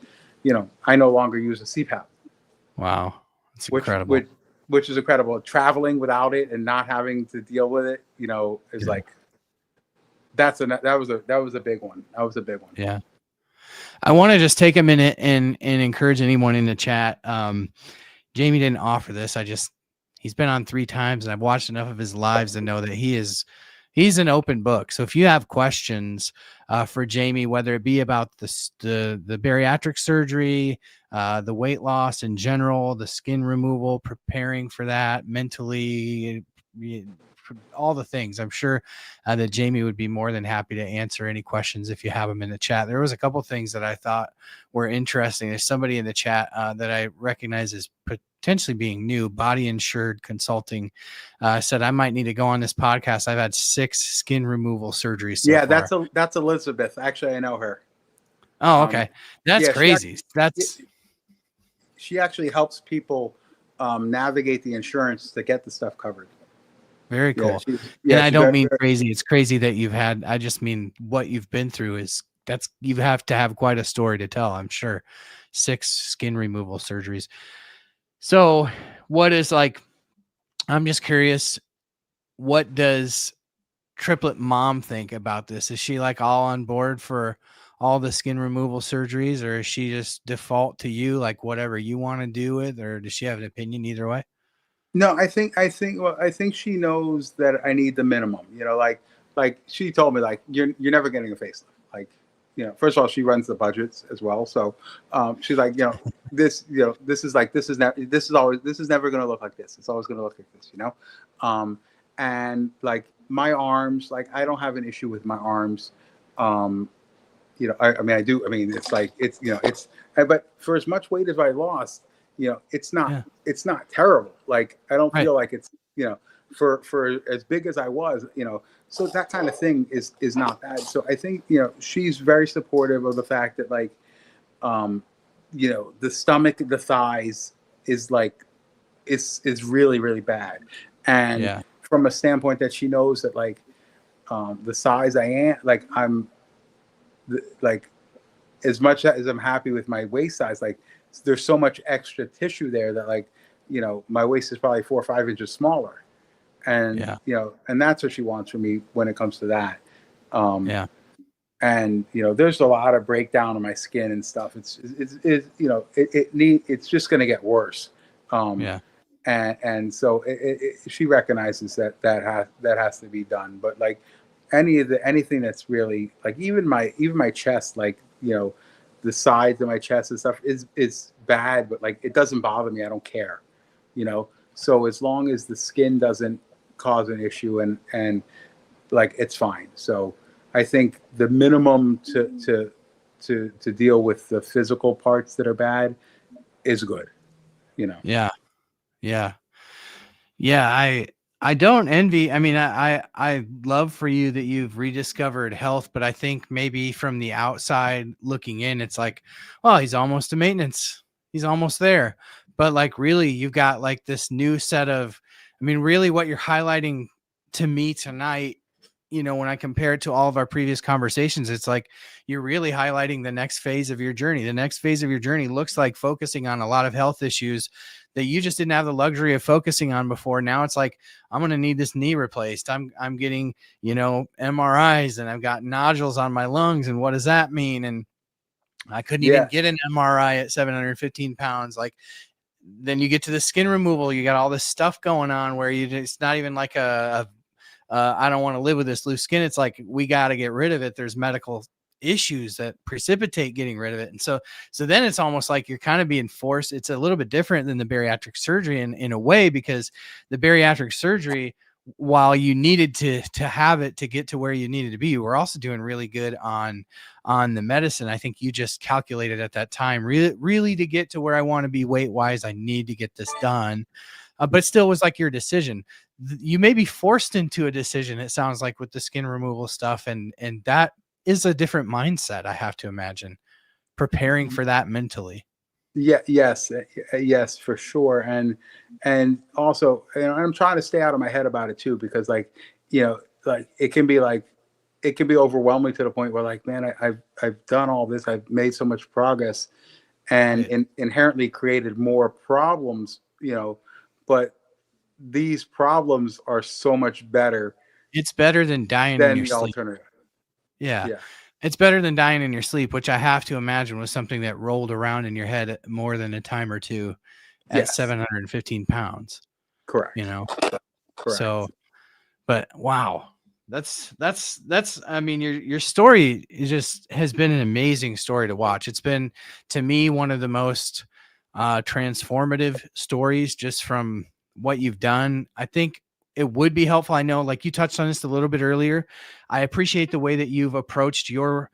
I no longer use a CPAP. Wow. That's incredible. Which is incredible. Traveling without it and not having to deal with it, is like, that was a big one. That was a big one. Yeah. I want to just take a minute and encourage anyone in the chat. Jamie didn't offer this. He's been on 3 times and I've watched enough of his lives to know that he's an open book. So if you have questions for Jamie, whether it be about the bariatric surgery, the weight loss in general, the skin removal, preparing for that mentally, all the things. I'm sure that Jamie would be more than happy to answer any questions if you have them in the chat. There was a couple things that I thought were interesting. There's somebody in the chat that I recognize as potentially being new, Body Insured Consulting, said I might need to go on this podcast. I've had 6 skin removal surgeries so far. That's Elizabeth. Actually, I know her. Oh, okay. That's crazy. She actually helps people navigate the insurance to get the stuff covered. Very cool. And I don't mean crazy. It's crazy that you've had, I just mean what you've been through is you have to have quite a story to tell, I'm sure. 6 skin removal surgeries. So what is I'm just curious, what does Triplet Mom think about this? Is she all on board for all the skin removal surgeries, or is she just default to you, whatever you want to do with, or does she have an opinion either way? No, I think she knows that I need the minimum, like she told me, you're never getting a facelift. First of all, she runs the budgets as well. So, she's like, this is never going to look like this. It's always going to look like this, and my arms, I don't have an issue with my arms. I mean, I do. I mean, but for as much weight as I lost, it's not terrible. I don't feel like it's, for as big as I was, so that kind of thing is not bad. So I think, she's very supportive of the fact that the stomach, the thighs is really, really bad. And from a standpoint that she knows that the size I am, as much as I'm happy with my waist size, there's so much extra tissue there that my waist is probably 4 or 5 inches smaller. And, and that's what she wants from me when it comes to that. And, there's a lot of breakdown in my skin and stuff. It's just going to get worse. And so she recognizes that has to be done. But anything that's really even my chest, the sides of my chest and stuff is bad, but it doesn't bother me. I don't care, so as long as the skin doesn't cause an issue and it's fine. So I think the minimum to deal with the physical parts that are bad is good, I don't envy. I mean, I love for you that you've rediscovered health, but I think maybe from the outside looking in, it's well, he's almost to maintenance. He's almost there. But really, you've got this new set of, I mean, really what you're highlighting to me tonight, when I compare it to all of our previous conversations, it's you're really highlighting the next phase of your journey. The next phase of your journey looks like focusing on a lot of health issues that you just didn't have the luxury of focusing on before. Now it's I'm going to need this knee replaced. I'm getting, MRIs, and I've got nodules on my lungs. And what does that mean? And I couldn't even get an MRI at 715 pounds. Then you get to the skin removal. You got all this stuff going on where it's not even I don't want to live with this loose skin. It's we got to get rid of it. There's medical issues that precipitate getting rid of it. And so then it's almost you're kind of being forced. It's a little bit different than the bariatric surgery in a way, because the bariatric surgery, while you needed to have it to get to where you needed to be, you were also doing really good on the medicine. I think you just calculated at that time, really to get to where I want to be weight wise, I need to get this done. But still was your decision. You may be forced into a decision, it sounds like, with the skin removal stuff. And that is a different mindset, I have to imagine, preparing for that mentally. Yes, for sure. And also, I'm trying to stay out of my head about it too, because it can be overwhelming to the point where man, I've done all this, I've made so much progress, and inherently created more problems, but these problems are so much better. It's better than dying in your the sleep. Alternative. Yeah. It's better than dying in your sleep, which I have to imagine was something that rolled around in your head more than a time or two at 715 pounds. Correct. Correct. So, but wow. That's I mean, your story has been an amazing story to watch. It's been, to me, one of the most transformative stories just from what you've done. I think it would be helpful. I know, like you touched on this a little bit earlier. I appreciate the way that you've approached your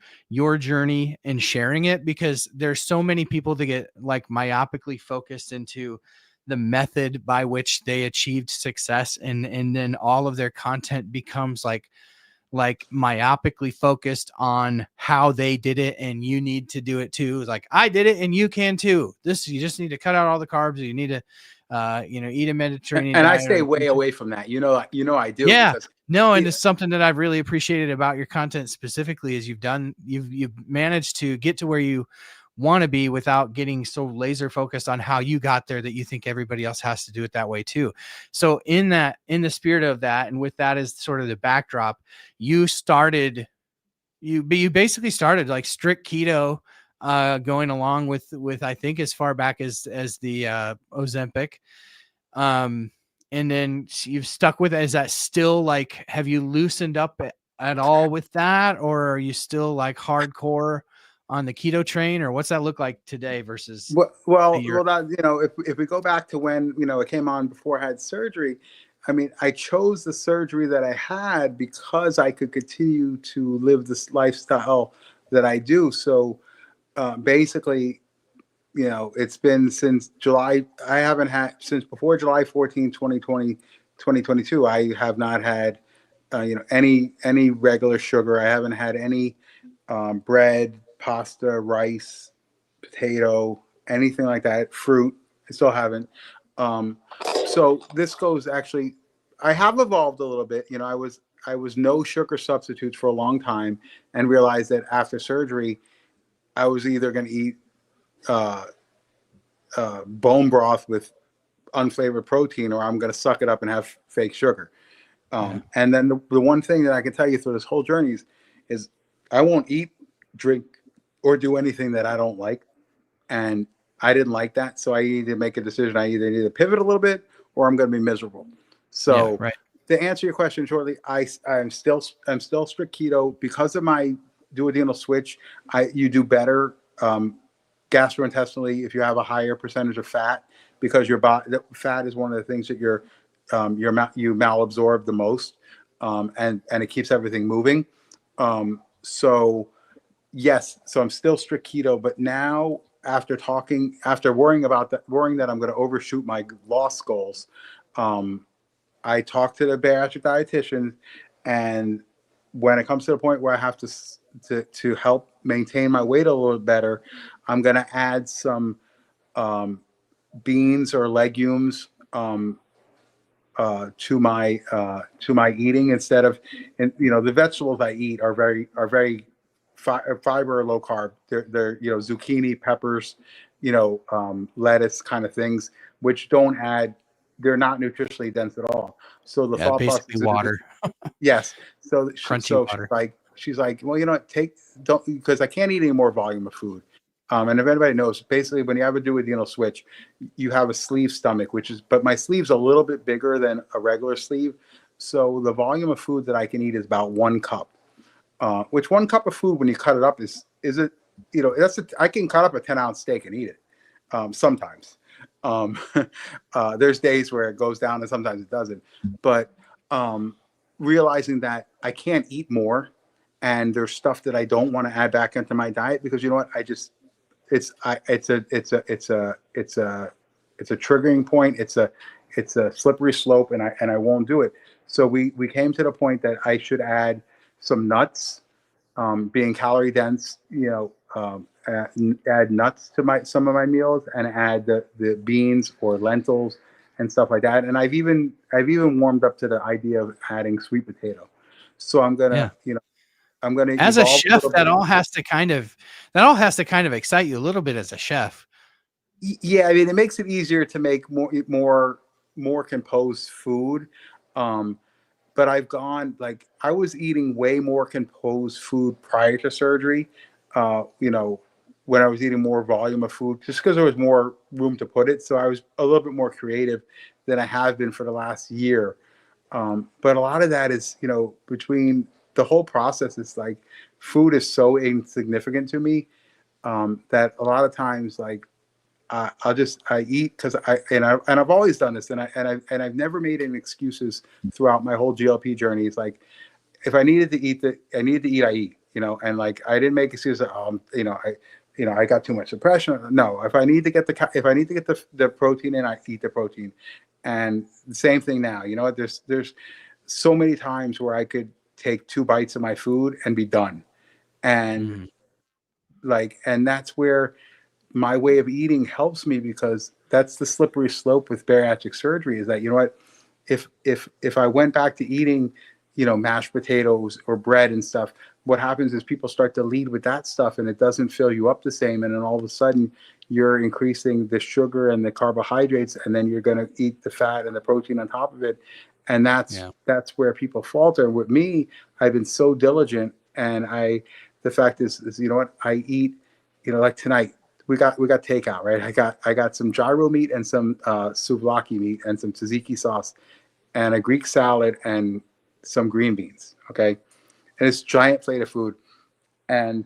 journey and sharing it, because there's so many people that get like myopically focused into the method by which they achieved success, and then all of their content becomes like myopically focused on how they did it, and you need to do it too. Like, I did it and you can too. You just need to cut out all the carbs. You need to eat a Mediterranean And I diet. stay way away from that. I do. Yeah. Because No, and it's something that I've really appreciated about your content specifically is you've managed to get to where you want to be without getting so laser focused on how you got there that you think everybody else has to do it that way too. So in the spirit of that, and with that as sort of the backdrop, you basically started like strict keto, going along with I think as far back as the Ozempic. And then you've stuck with it. Is that still like, have you loosened up at all with that, or are you still like hardcore on the keto train, or what's that look like today versus well, a year? that if we go back to when it came on before I had surgery, I mean, I chose the surgery that I had because I could continue to live this lifestyle that I do. So basically, it's been since July. I haven't had since before July 14, 2020, 2022. I have not had, any regular sugar. I haven't had any bread, pasta, rice, potato, anything like that. Fruit, I still haven't. So this goes actually. I have evolved a little bit. I was no sugar substitutes for a long time, and realized that after surgery, I was either going to eat bone broth with unflavored protein, or I'm going to suck it up and have fake sugar. And then the one thing that I can tell you through this whole journey is I won't eat, drink, or do anything that I don't like. And I didn't like that. So I need to make a decision. I either need to pivot a little bit, or I'm going to be miserable. So to answer your question shortly, I'm still strict keto because of my duodenal switch. You do better gastrointestinally if you have a higher percentage of fat, because your body, fat is one of the things that you malabsorb the most, and it keeps everything moving. So yes, so I'm still strict keto, but now after worrying that I'm going to overshoot my loss goals, I talked to the bariatric dietitian, and when it comes to the point where I have to help maintain my weight a little better, I'm going to add some beans or legumes to my eating, instead of, and the vegetables I eat are very fiber, low carb. They're zucchini, peppers, lettuce kind of things, which don't add. They're not nutritionally dense at all. So the thought process basically water. Yes. So Crunchy water. She's like, well, don't, because I can't eat any more volume of food. And if anybody knows, basically when you have a duodenal switch, you have a sleeve stomach, but my sleeve's a little bit bigger than a regular sleeve. So the volume of food that I can eat is about 1 cup, which 1 cup of food, when you cut it up, I can cut up a 10-ounce steak and eat it. Sometimes. There's days where it goes down and sometimes it doesn't, but realizing that I can't eat more, and there's stuff that I don't want to add back into my diet, because you know what, it's a triggering point. It's a slippery slope, and I won't do it. So we came to the point that I should add some nuts, being calorie dense, add nuts to some of my meals, and add the beans or lentils and stuff like that. And I've even warmed up to the idea of adding sweet potato. So I'm gonna, I'm gonna, as a chef, that all has to kind of excite you a little bit as a chef. Yeah, I mean, it makes it easier to make more composed food. But I was eating way more composed food prior to surgery. When I was eating more volume of food, just because there was more room to put it. So I was a little bit more creative than I have been for the last year. But a lot of that is, between the whole process, it's like food is so insignificant to me, that a lot of times, like, I eat because I've always done this, and I've never made any excuses throughout my whole GLP journey. It's like, if I needed to eat, I eat, and like, I didn't make excuses. I got too much depression. No, if I need to get the protein in, I eat the protein. And the same thing now. There's so many times where I could take 2 bites of my food and be done, and and that's where my way of eating helps me, because that's the slippery slope with bariatric surgery, is that, if I went back to eating, mashed potatoes or bread and stuff, what happens is people start to lead with that stuff, and it doesn't fill you up the same. And then all of a sudden you're increasing the sugar and the carbohydrates, and then you're going to eat the fat and the protein on top of it. And that's where people falter. With me, I've been so diligent, and the fact is, I eat, like tonight, we got takeout, right? I got some gyro meat and some souvlaki meat and some tzatziki sauce and a Greek salad and some green beans. Okay. And it's a giant plate of food. And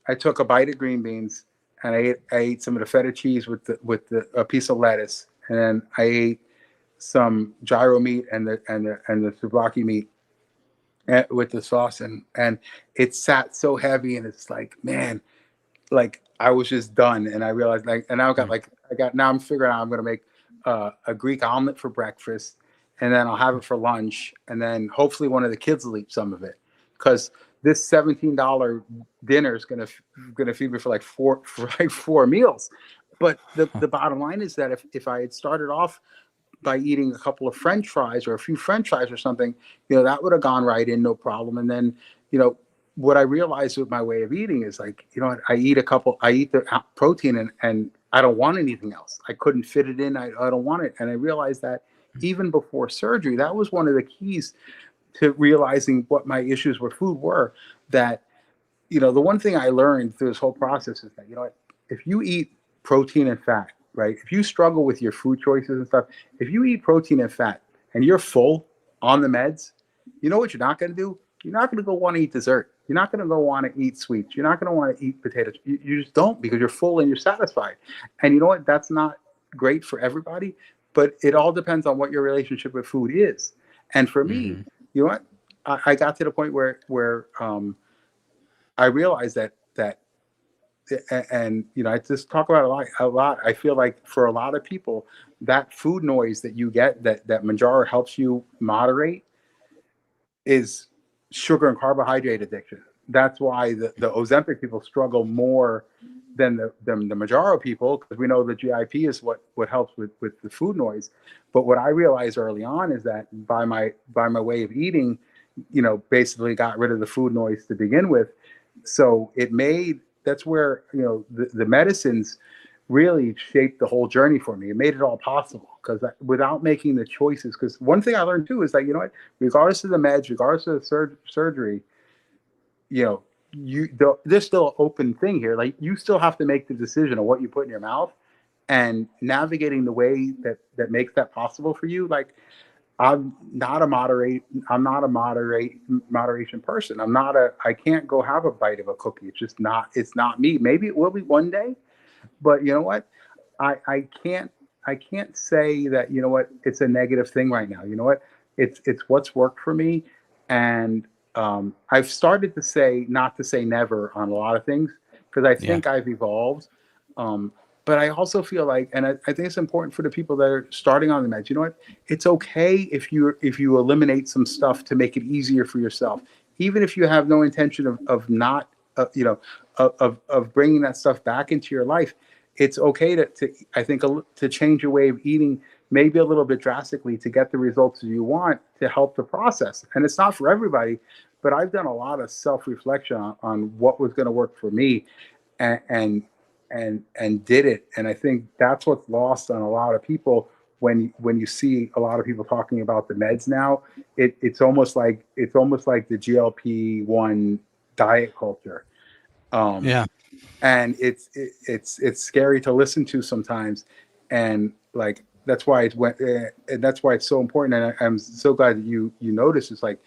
I took a bite of green beans, and I ate some of the feta cheese with a piece of lettuce. And then I ate some gyro meat and the souvlaki meat with the sauce. And it sat so heavy, and it's like, man, like, I was just done. And I realized, like, and now now I'm figuring out I'm going to make a Greek omelet for breakfast, and then I'll have it for lunch, and then hopefully one of the kids will eat some of it, because this $17 dinner is going to feed me for like four meals. But the bottom line is that if I had started off by eating a couple of French fries or a few French fries or something, that would have gone right in, no problem. And then, what I realized with my way of eating is, like, I eat the protein, and I don't want anything else. I couldn't fit it in. I don't want it. And I realized that even before surgery, that was one of the keys to realizing what my issues with food were. That, the one thing I learned through this whole process is that, if you eat protein and fat, right? If you struggle with your food choices and stuff, if you eat protein and fat and you're full on the meds, you know what you're not going to do? You're not going to go want to eat dessert. You're not going to go want to eat sweets. You're not going to want to eat potatoes. You just don't, because you're full and you're satisfied. And you know what? That's not great for everybody, but it all depends on what your relationship with food is. And for me, you know what? I got to the point where I realized that, and I just talk about it a lot. I feel like for a lot of people, that food noise that you get, that Manjaro helps you moderate, is sugar and carbohydrate addiction. That's why the Ozempic people struggle more than the Manjaro people, because we know the GIP is what helps with the food noise. But what I realized early on is that by my way of eating, basically got rid of the food noise to begin with. So that's where, the medicines really shaped the whole journey for me. It made it all possible, because without making the choices, because one thing I learned too is that, regardless of the meds, regardless of the surgery, there's still an open thing here. Like, you still have to make the decision of what you put in your mouth, and navigating the way that makes that possible for you. Like, I'm not a moderation person. I can't go have a bite of a cookie. It's not me. Maybe it will be one day, but you know what? I can't say that, it's a negative thing right now. You know what? It's what's worked for me. And I've started to say, not to say never on a lot of things, because I think I've evolved. But I also feel like, and I think it's important for the people that are starting on the meds, you know what? It's okay if you eliminate some stuff to make it easier for yourself, even if you have no intention of not, of bringing that stuff back into your life. It's okay to change your way of eating, maybe a little bit drastically, to get the results you want, to help the process. And it's not for everybody, but I've done a lot of self-reflection on what was going to work for me, and did it. And I think that's what's lost on a lot of people when you see a lot of people talking about the meds now. It's almost like the GLP-1 diet culture. And it's scary to listen to sometimes. And like, that's why it's and that's why it's so important. And I'm so glad that you noticed. It's like,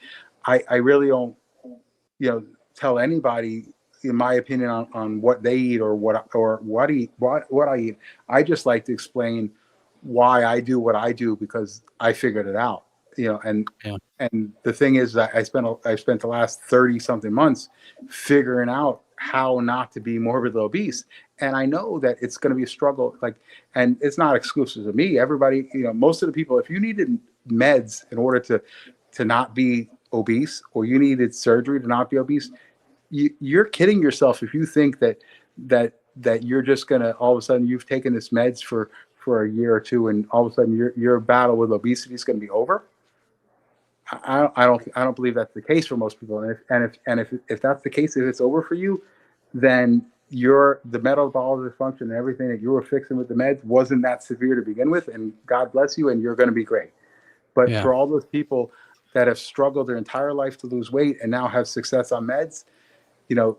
I really don't, tell anybody, in my opinion, on what they eat or what I eat. I just like to explain why I do what I do, because I figured it out, and the thing is that I spent the last 30 something months figuring out how not to be morbidly obese. And I know that it's going to be a struggle, and it's not exclusive to me. Everybody, most of the people, if you needed meds in order to not be obese, or you needed surgery to not be obese, you're kidding yourself if you think that you're just gonna, all of a sudden, you've taken this meds for a year or two, and all of a sudden your battle with obesity is going to be over. I don't believe that's the case for most people. And if that's the case, if it's over for you, then the metabolic dysfunction and everything that you were fixing with the meds wasn't that severe to begin with, and God bless you, and you're going to be great. But for all those people that have struggled their entire life to lose weight and now have success on meds, you're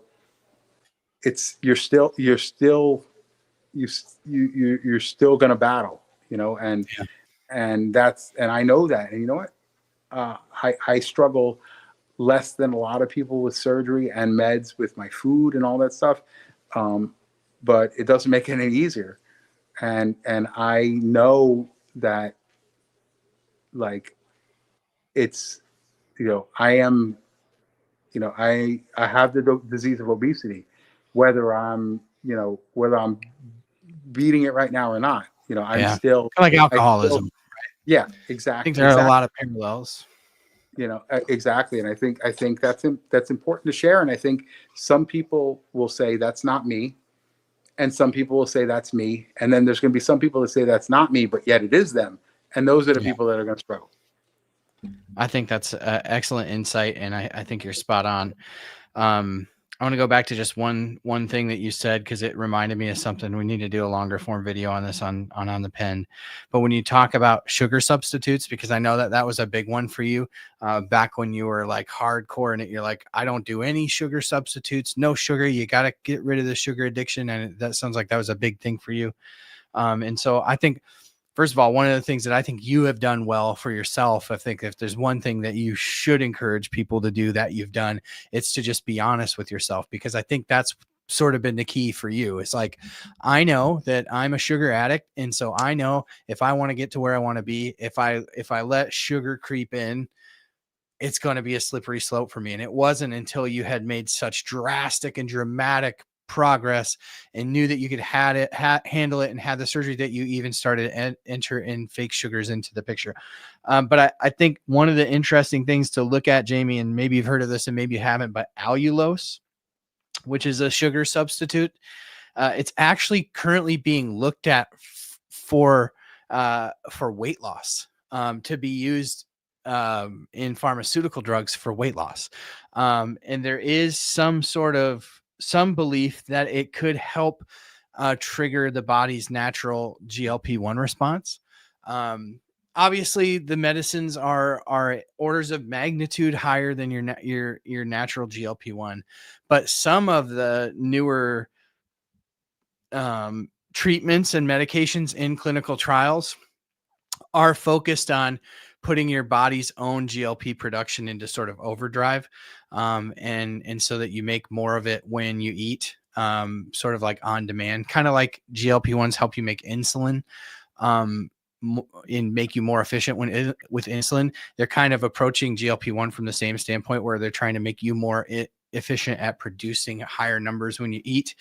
still going to battle, and I know that. And you know what? I struggle less than a lot of people with surgery and meds, with my food and all that stuff. But it doesn't make it any easier. And I know that, it's, I am, I have the disease of obesity, whether I'm beating it right now or not. I'm still kind of like alcoholism. Yeah, exactly. I think there are a lot of parallels. Exactly. And I think that's important to share. And I think some people will say that's not me, and some people will say that's me. And then there's going to be some people that say that's not me, but yet it is them. And those are the people that are going to struggle. I think that's excellent insight, and I think you're spot on. I want to go back to just one thing that you said, because it reminded me of something. We need to do a longer form video on this on the pen. But when you talk about sugar substitutes, because I know that was a big one for you back when you were like hardcore in it. You're like, I don't do any sugar substitutes, no sugar. You got to get rid of the sugar addiction. And that sounds like that was a big thing for you. And so I think, first of all, one of the things that I think you have done well for yourself, I think if there's one thing that you should encourage people to do that you've done, it's to just be honest with yourself, because I think that's sort of been the key for you. It's like, I know that I'm a sugar addict. And so I know if I want to get to where I want to be, if I let sugar creep in, it's going to be a slippery slope for me. And it wasn't until you had made such drastic and dramatic progress and knew that you could handle it and had the surgery that you even started to enter in fake sugars into the picture. But I think one of the interesting things to look at, Jamie, and maybe you've heard of this and maybe you haven't, but allulose, which is a sugar substitute, it's actually currently being looked at for weight loss, to be used in pharmaceutical drugs for weight loss. And there is some belief that it could help trigger the body's natural GLP-1 response. Obviously, the medicines are orders of magnitude higher than your natural GLP-1, but some of the newer treatments and medications in clinical trials are focused on putting your body's own GLP production into sort of overdrive, and so that you make more of it when you eat, sort of like on demand, kind of like GLP-1s help you make insulin, and make you more efficient with insulin. They're kind of approaching GLP-1 from the same standpoint, where they're trying to make you more efficient at producing higher numbers when you eat,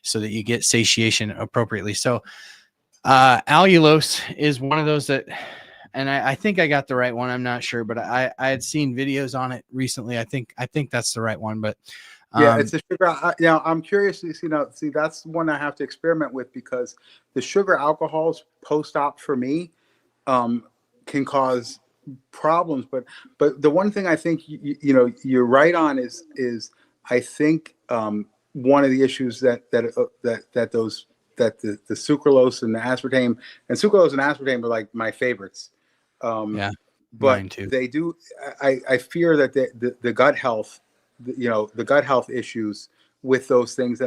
so that you get satiation appropriately. So allulose is one of those that, and I think I got the right one. I'm not sure, but I had seen videos on it recently. I think that's the right one, but yeah, it's a sugar. I'm curious to see that's one I have to experiment with, because the sugar alcohols post-op for me can cause problems. But the one thing I think you're right on is I think one of the issues that the sucralose and the aspartame, and sucralose and aspartame are like my favorites. Yeah, but mine too. They do. I fear that the gut health, the gut health issues with those things,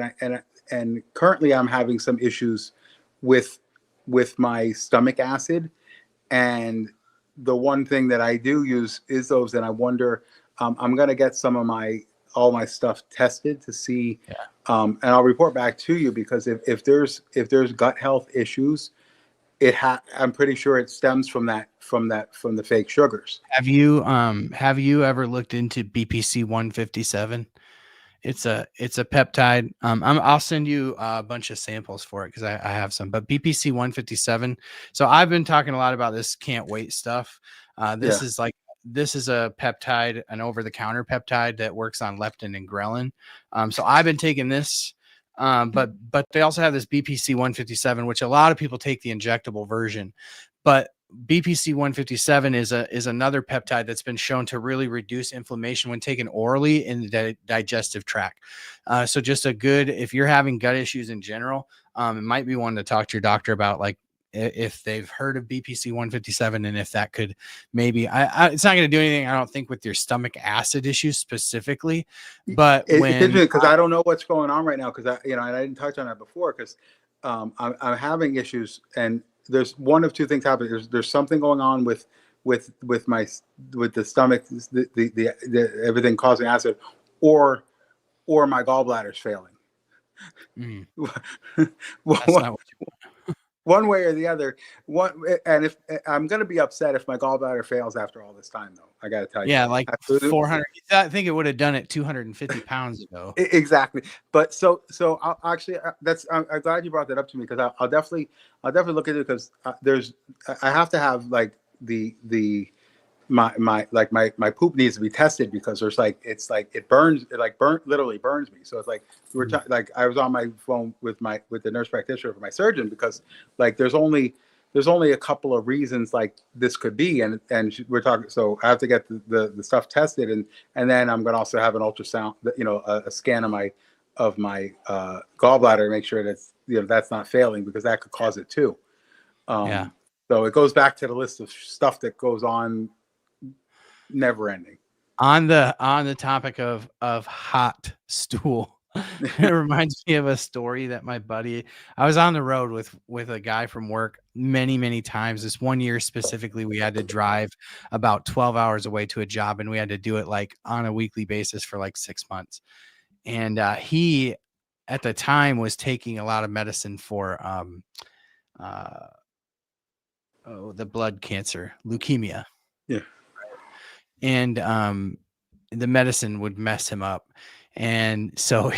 and currently I'm having some issues with my stomach acid, And the one thing that I do use is those, and I wonder, I'm going to get some of all my stuff tested to see, and I'll report back to you, because if there's gut health issues, I'm pretty sure it stems from the fake sugars. Have you ever looked into BPC 157? It's a peptide. I'll send you a bunch of samples for it because I have some. But BPC 157. So I've been talking a lot about this can't wait stuff. This is a peptide, an over-the-counter peptide that works on leptin and ghrelin. So I've been taking this. But they also have this BPC 157, which a lot of people take the injectable version. But BPC 157 is another peptide that's been shown to really reduce inflammation when taken orally in the digestive tract. So just if you're having gut issues in general, it might be one to talk to your doctor about, like if they've heard of BPC 157 and if that could maybe, it's not going to do anything, I don't think, with your stomach acid issues specifically. But because I don't know what's going on right now, because and I didn't touch on that before, because I'm having issues, and there's one of two things happening. There's something going on with the stomach, the everything causing acid, or my gallbladder's failing. That's not what you want. One way or the other. And if I'm going to be upset if my gallbladder fails after all this time, though, I got to tell you. Yeah, like 400. I think it would have done it 250 pounds ago. Exactly. But so I'll actually, I'm glad you brought that up to me, because I'll definitely look at it, because I have to have like my poop needs to be tested, because there's it burns, literally burns me. So it's like like I was on my phone with the nurse practitioner for my surgeon, because like there's only a couple of reasons like this could be, and we're talking. So I have to get the stuff tested, and then I'm gonna also have an ultrasound, a scan of my gallbladder to make sure that's not failing, because that could cause it too. So it goes back to the list of stuff that goes on, never ending. On the topic of hot stool, it reminds me of a story that I was on the road with a guy from work many times. This one year specifically, we had to drive about 12 hours away to a job, and we had to do it like on a weekly basis for like 6 months. And he at the time was taking a lot of medicine for the blood cancer, leukemia. Yeah. And the medicine would mess him up. And so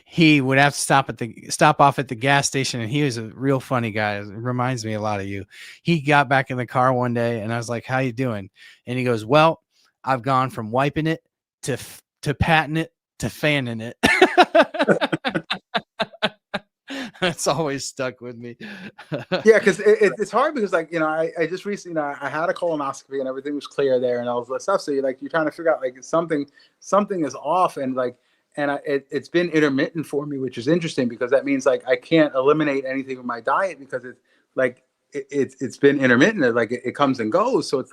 he would have to stop off at the gas station. And he was a real funny guy. It reminds me a lot of you. He got back in the car one day, and I was like, "How you doing?" And he goes, "Well, I've gone from wiping it to patting it to fanning it." That's always stuck with me. Yeah, because it's hard, because I just recently, I had a colonoscopy and everything was clear there and all this stuff. So you're trying to figure out like something is off, and it's been intermittent for me, which is interesting, because that means like I can't eliminate anything from my diet, because it's been intermittent. It comes and goes. So it's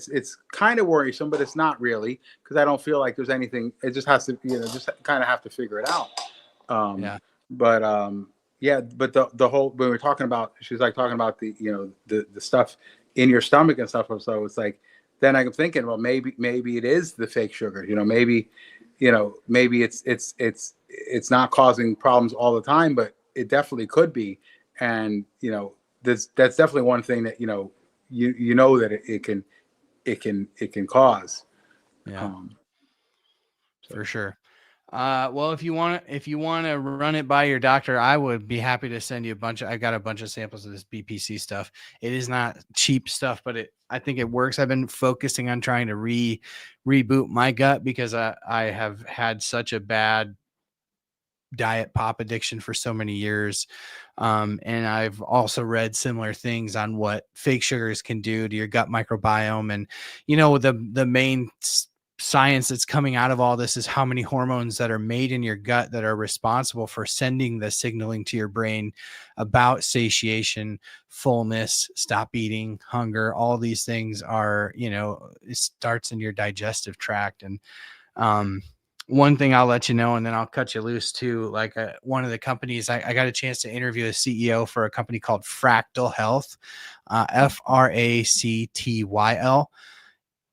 it's kind of worrisome, but it's not really, because I don't feel like there's anything. It just has to, just kind of have to figure it out. But the whole, when we're talking about, she's like talking about the stuff in your stomach and stuff. So it's like, then I'm thinking, well, maybe it is the fake sugar, maybe it's not causing problems all the time, but it definitely could be. And, that's definitely one thing that, that it can cause. Yeah. For sure. Well, if you want to run it by your doctor, I would be happy to send you I got a bunch of samples of this BPC stuff. It is not cheap stuff, but I think it works. I've been focusing on trying to reboot my gut, because I have had such a bad diet pop addiction for so many years. And I've also read similar things on what fake sugars can do to your gut microbiome. And, the main science that's coming out of all this is how many hormones that are made in your gut that are responsible for sending the signaling to your brain about satiation, fullness, stop eating, hunger. All these things are, it starts in your digestive tract. And one thing I'll let you know, and then I'll cut you loose too. Like one of the companies, I got a chance to interview a CEO for a company called Fractal Health, Fractyl.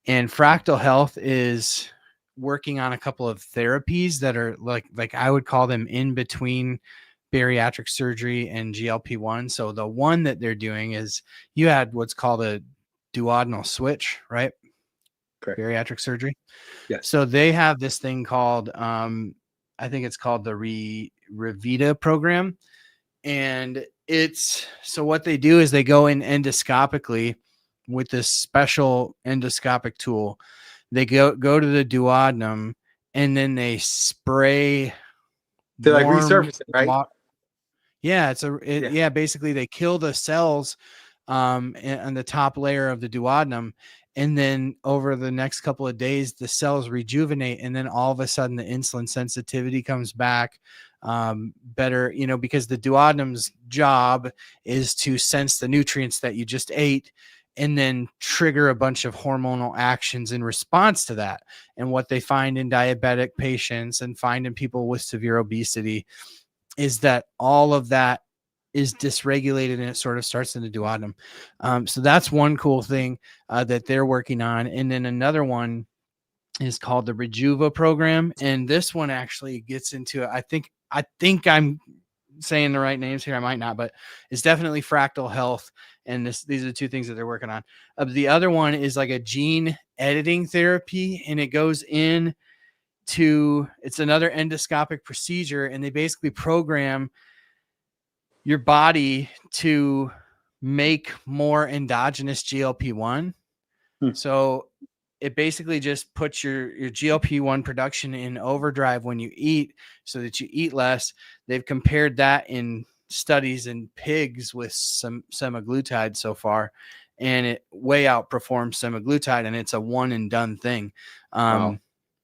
And Fractal Health is working on a couple of therapies that are like I would call them in between bariatric surgery and GLP-1. So the one that they're doing is you had what's called a duodenal switch, right? Correct. Bariatric surgery. Yes. So they have this thing called, I think it's called the Revita program. And so what they do is they go in endoscopically with this special endoscopic tool. They go to the duodenum and then they spray To like resurface it, right? Yeah, basically they kill the cells on the top layer of the duodenum, and then over the next couple of days the cells rejuvenate, and then all of a sudden the insulin sensitivity comes back better, because the duodenum's job is to sense the nutrients that you just ate and then trigger a bunch of hormonal actions in response to that. And what they find in diabetic patients and find in people with severe obesity is that all of that is dysregulated and it sort of starts in the duodenum. So that's one cool thing that they're working on. And then another one is called the Rejuva program. And this one actually gets into, I think I'm saying the right names here. I might not, but it's definitely Fractal Health. And these are the two things that they're working on. The other one is like a gene editing therapy, and it goes in it's another endoscopic procedure, and they basically program your body to make more endogenous GLP-1. So it basically just puts your GLP-1 production in overdrive when you eat so that you eat less. They've compared that in studies in pigs with some semaglutide so far, and it way outperforms semaglutide, and it's a one and done thing. Wow.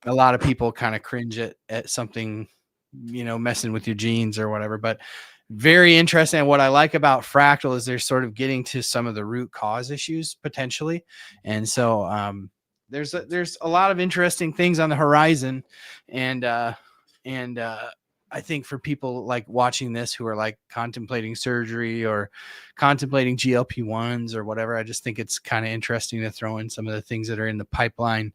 A lot of people kind of cringe at something, messing with your genes or whatever, but very interesting. And what I like about Fractal is they're sort of getting to some of the root cause issues potentially. And so there's a lot of interesting things on the horizon. And I think for people like watching this who are like contemplating surgery or contemplating GLP-1s or whatever, I just think it's kind of interesting to throw in some of the things that are in the pipeline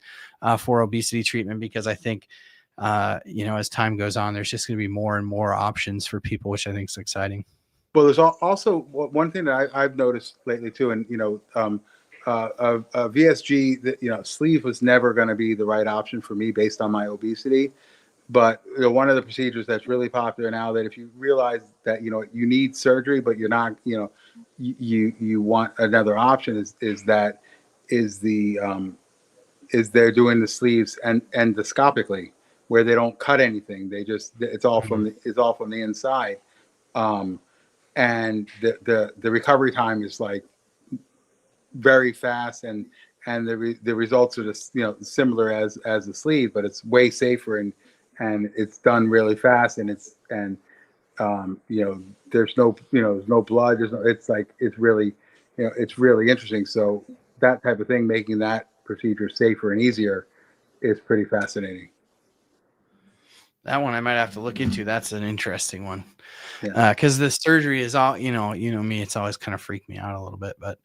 for obesity treatment, because I think as time goes on, there's just going to be more and more options for people, which I think is exciting. Well, there's also one thing that I've noticed lately too, and VSG, that sleeve was never going to be the right option for me based on my obesity. But one of the procedures that's really popular now, that if you realize that you need surgery, but you're not, you want another option, is they're doing the sleeves and endoscopically, where they don't cut anything. It's all from the inside, and the recovery time is like very fast, and the results are just similar as the sleeve, but it's way safer, and it's done really fast, and there's no blood, it's really interesting. So that type of thing, making that procedure safer and easier, is pretty fascinating. That one I might have to look into. That's an interesting one. Yeah. Because the surgery is all, me, it's always kind of freaked me out a little bit, but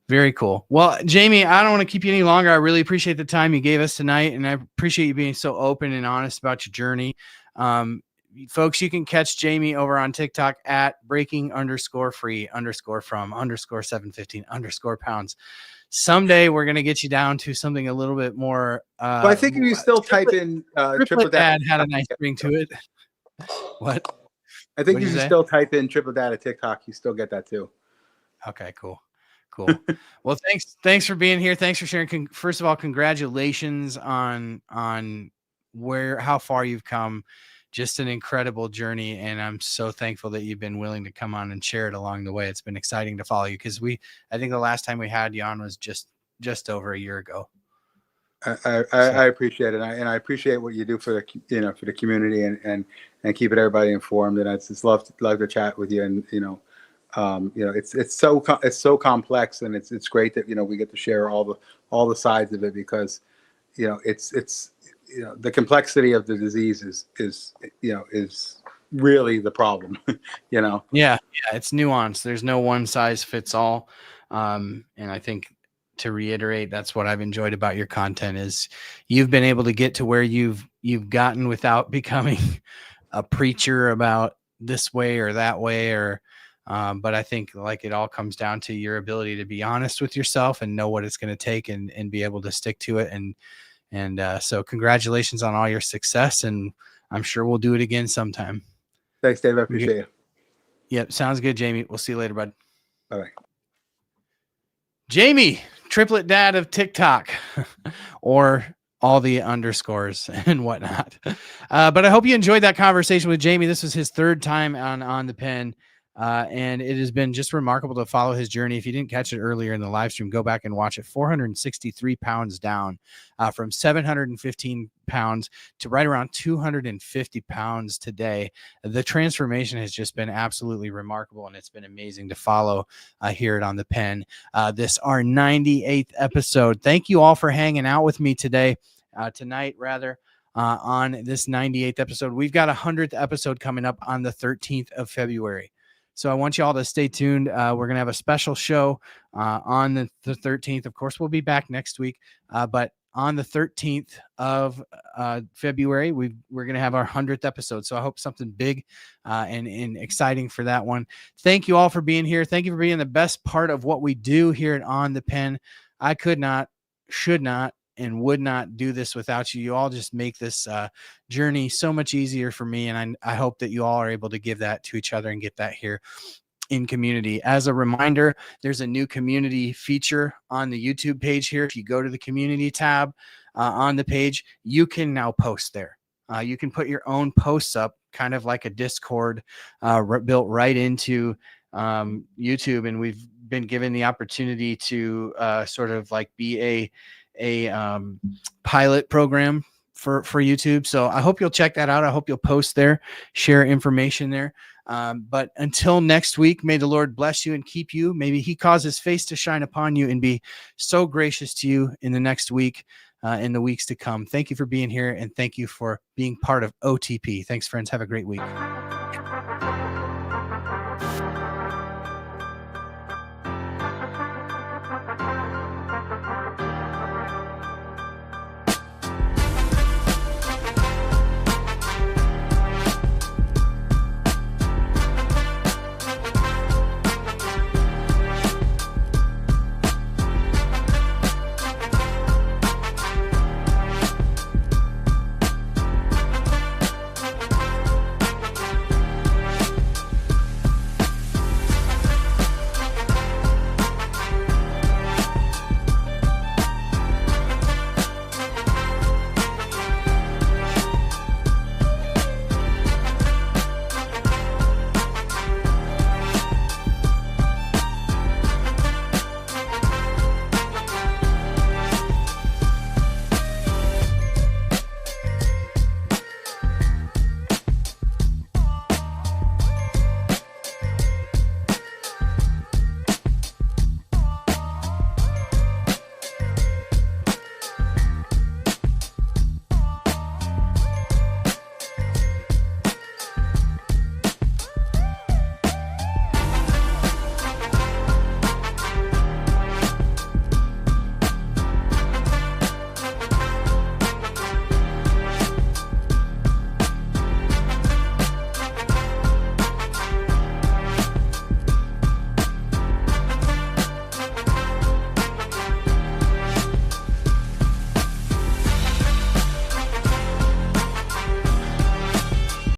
very cool. Well, Jamie, I don't want to keep you any longer. I really appreciate the time you gave us tonight, and I appreciate you being so open and honest about your journey. Folks, you can catch Jamie over on TikTok at breaking_free_from_715_ pounds. Someday we're going to get you down to something a little bit more. But I think if you still type in triple dad, had a nice ring to it. What? I think you can still type in triple data TikTok. You still get that too. Okay, cool. Well, thanks for being here. Thanks for sharing. First of all, congratulations on how far you've come. Just an incredible journey, and I'm so thankful that you've been willing to come on and share it along the way. It's been exciting to follow you, because I think the last time we had you on was just over a year ago. I appreciate it, and I appreciate what you do for the community, and keeping everybody informed. And it's just love to chat with you, and it's so complex, and it's great that we get to share all the sides of it, because it's the complexity of the disease is really the problem. Yeah, it's nuanced. There's no one size fits all. And I think, to reiterate, that's what I've enjoyed about your content is you've been able to get to where you've gotten without becoming a preacher about this way or that way, or but I think like it all comes down to your ability to be honest with yourself and know what it's going to take and be able to stick to it. And so congratulations on all your success, and I'm sure we'll do it again sometime. Thanks, Dave. I appreciate you. Yep. Sounds good, Jamie. We'll see you later, bud. Bye-bye. Jamie, triplet dad of TikTok or all the underscores and whatnot. But I hope you enjoyed that conversation with Jamie. This was his third time on the pen. And it has been just remarkable to follow his journey. If you didn't catch it earlier in the live stream, go back and watch it. 463 pounds down from 715 pounds to right around 250 pounds today. The transformation has just been absolutely remarkable, and it's been amazing to follow here On the Pen. This our 98th episode. Thank you all for hanging out with me tonight, on this 98th episode. We've got a 100th episode coming up on the 13th of February. So I want you all to stay tuned. We're going to have a special show on the 13th. Of course, we'll be back next week. But on the 13th of February, we're going to have our 100th episode. So I hope something big and exciting for that one. Thank you all for being here. Thank you for being the best part of what we do here at On the Pen. I could not, should not, and would not do this without you. You all just make this journey so much easier for me. And I hope that you all are able to give that to each other and get that here in community. As a reminder, there's a new community feature on the YouTube page here. If you go to the community tab on the page, you can now post there. You can put your own posts up, kind of like a Discord built right into YouTube. And we've been given the opportunity to sort of like be a pilot program for YouTube. So I hope you'll check that out. I hope you'll post there, share information there. But until next week, may the Lord bless you and keep you. Maybe he cause his face to shine upon you and be so gracious to you in the next week, in the weeks to come. Thank you for being here, and thank you for being part of OTP. Thanks, friends. Have a great week.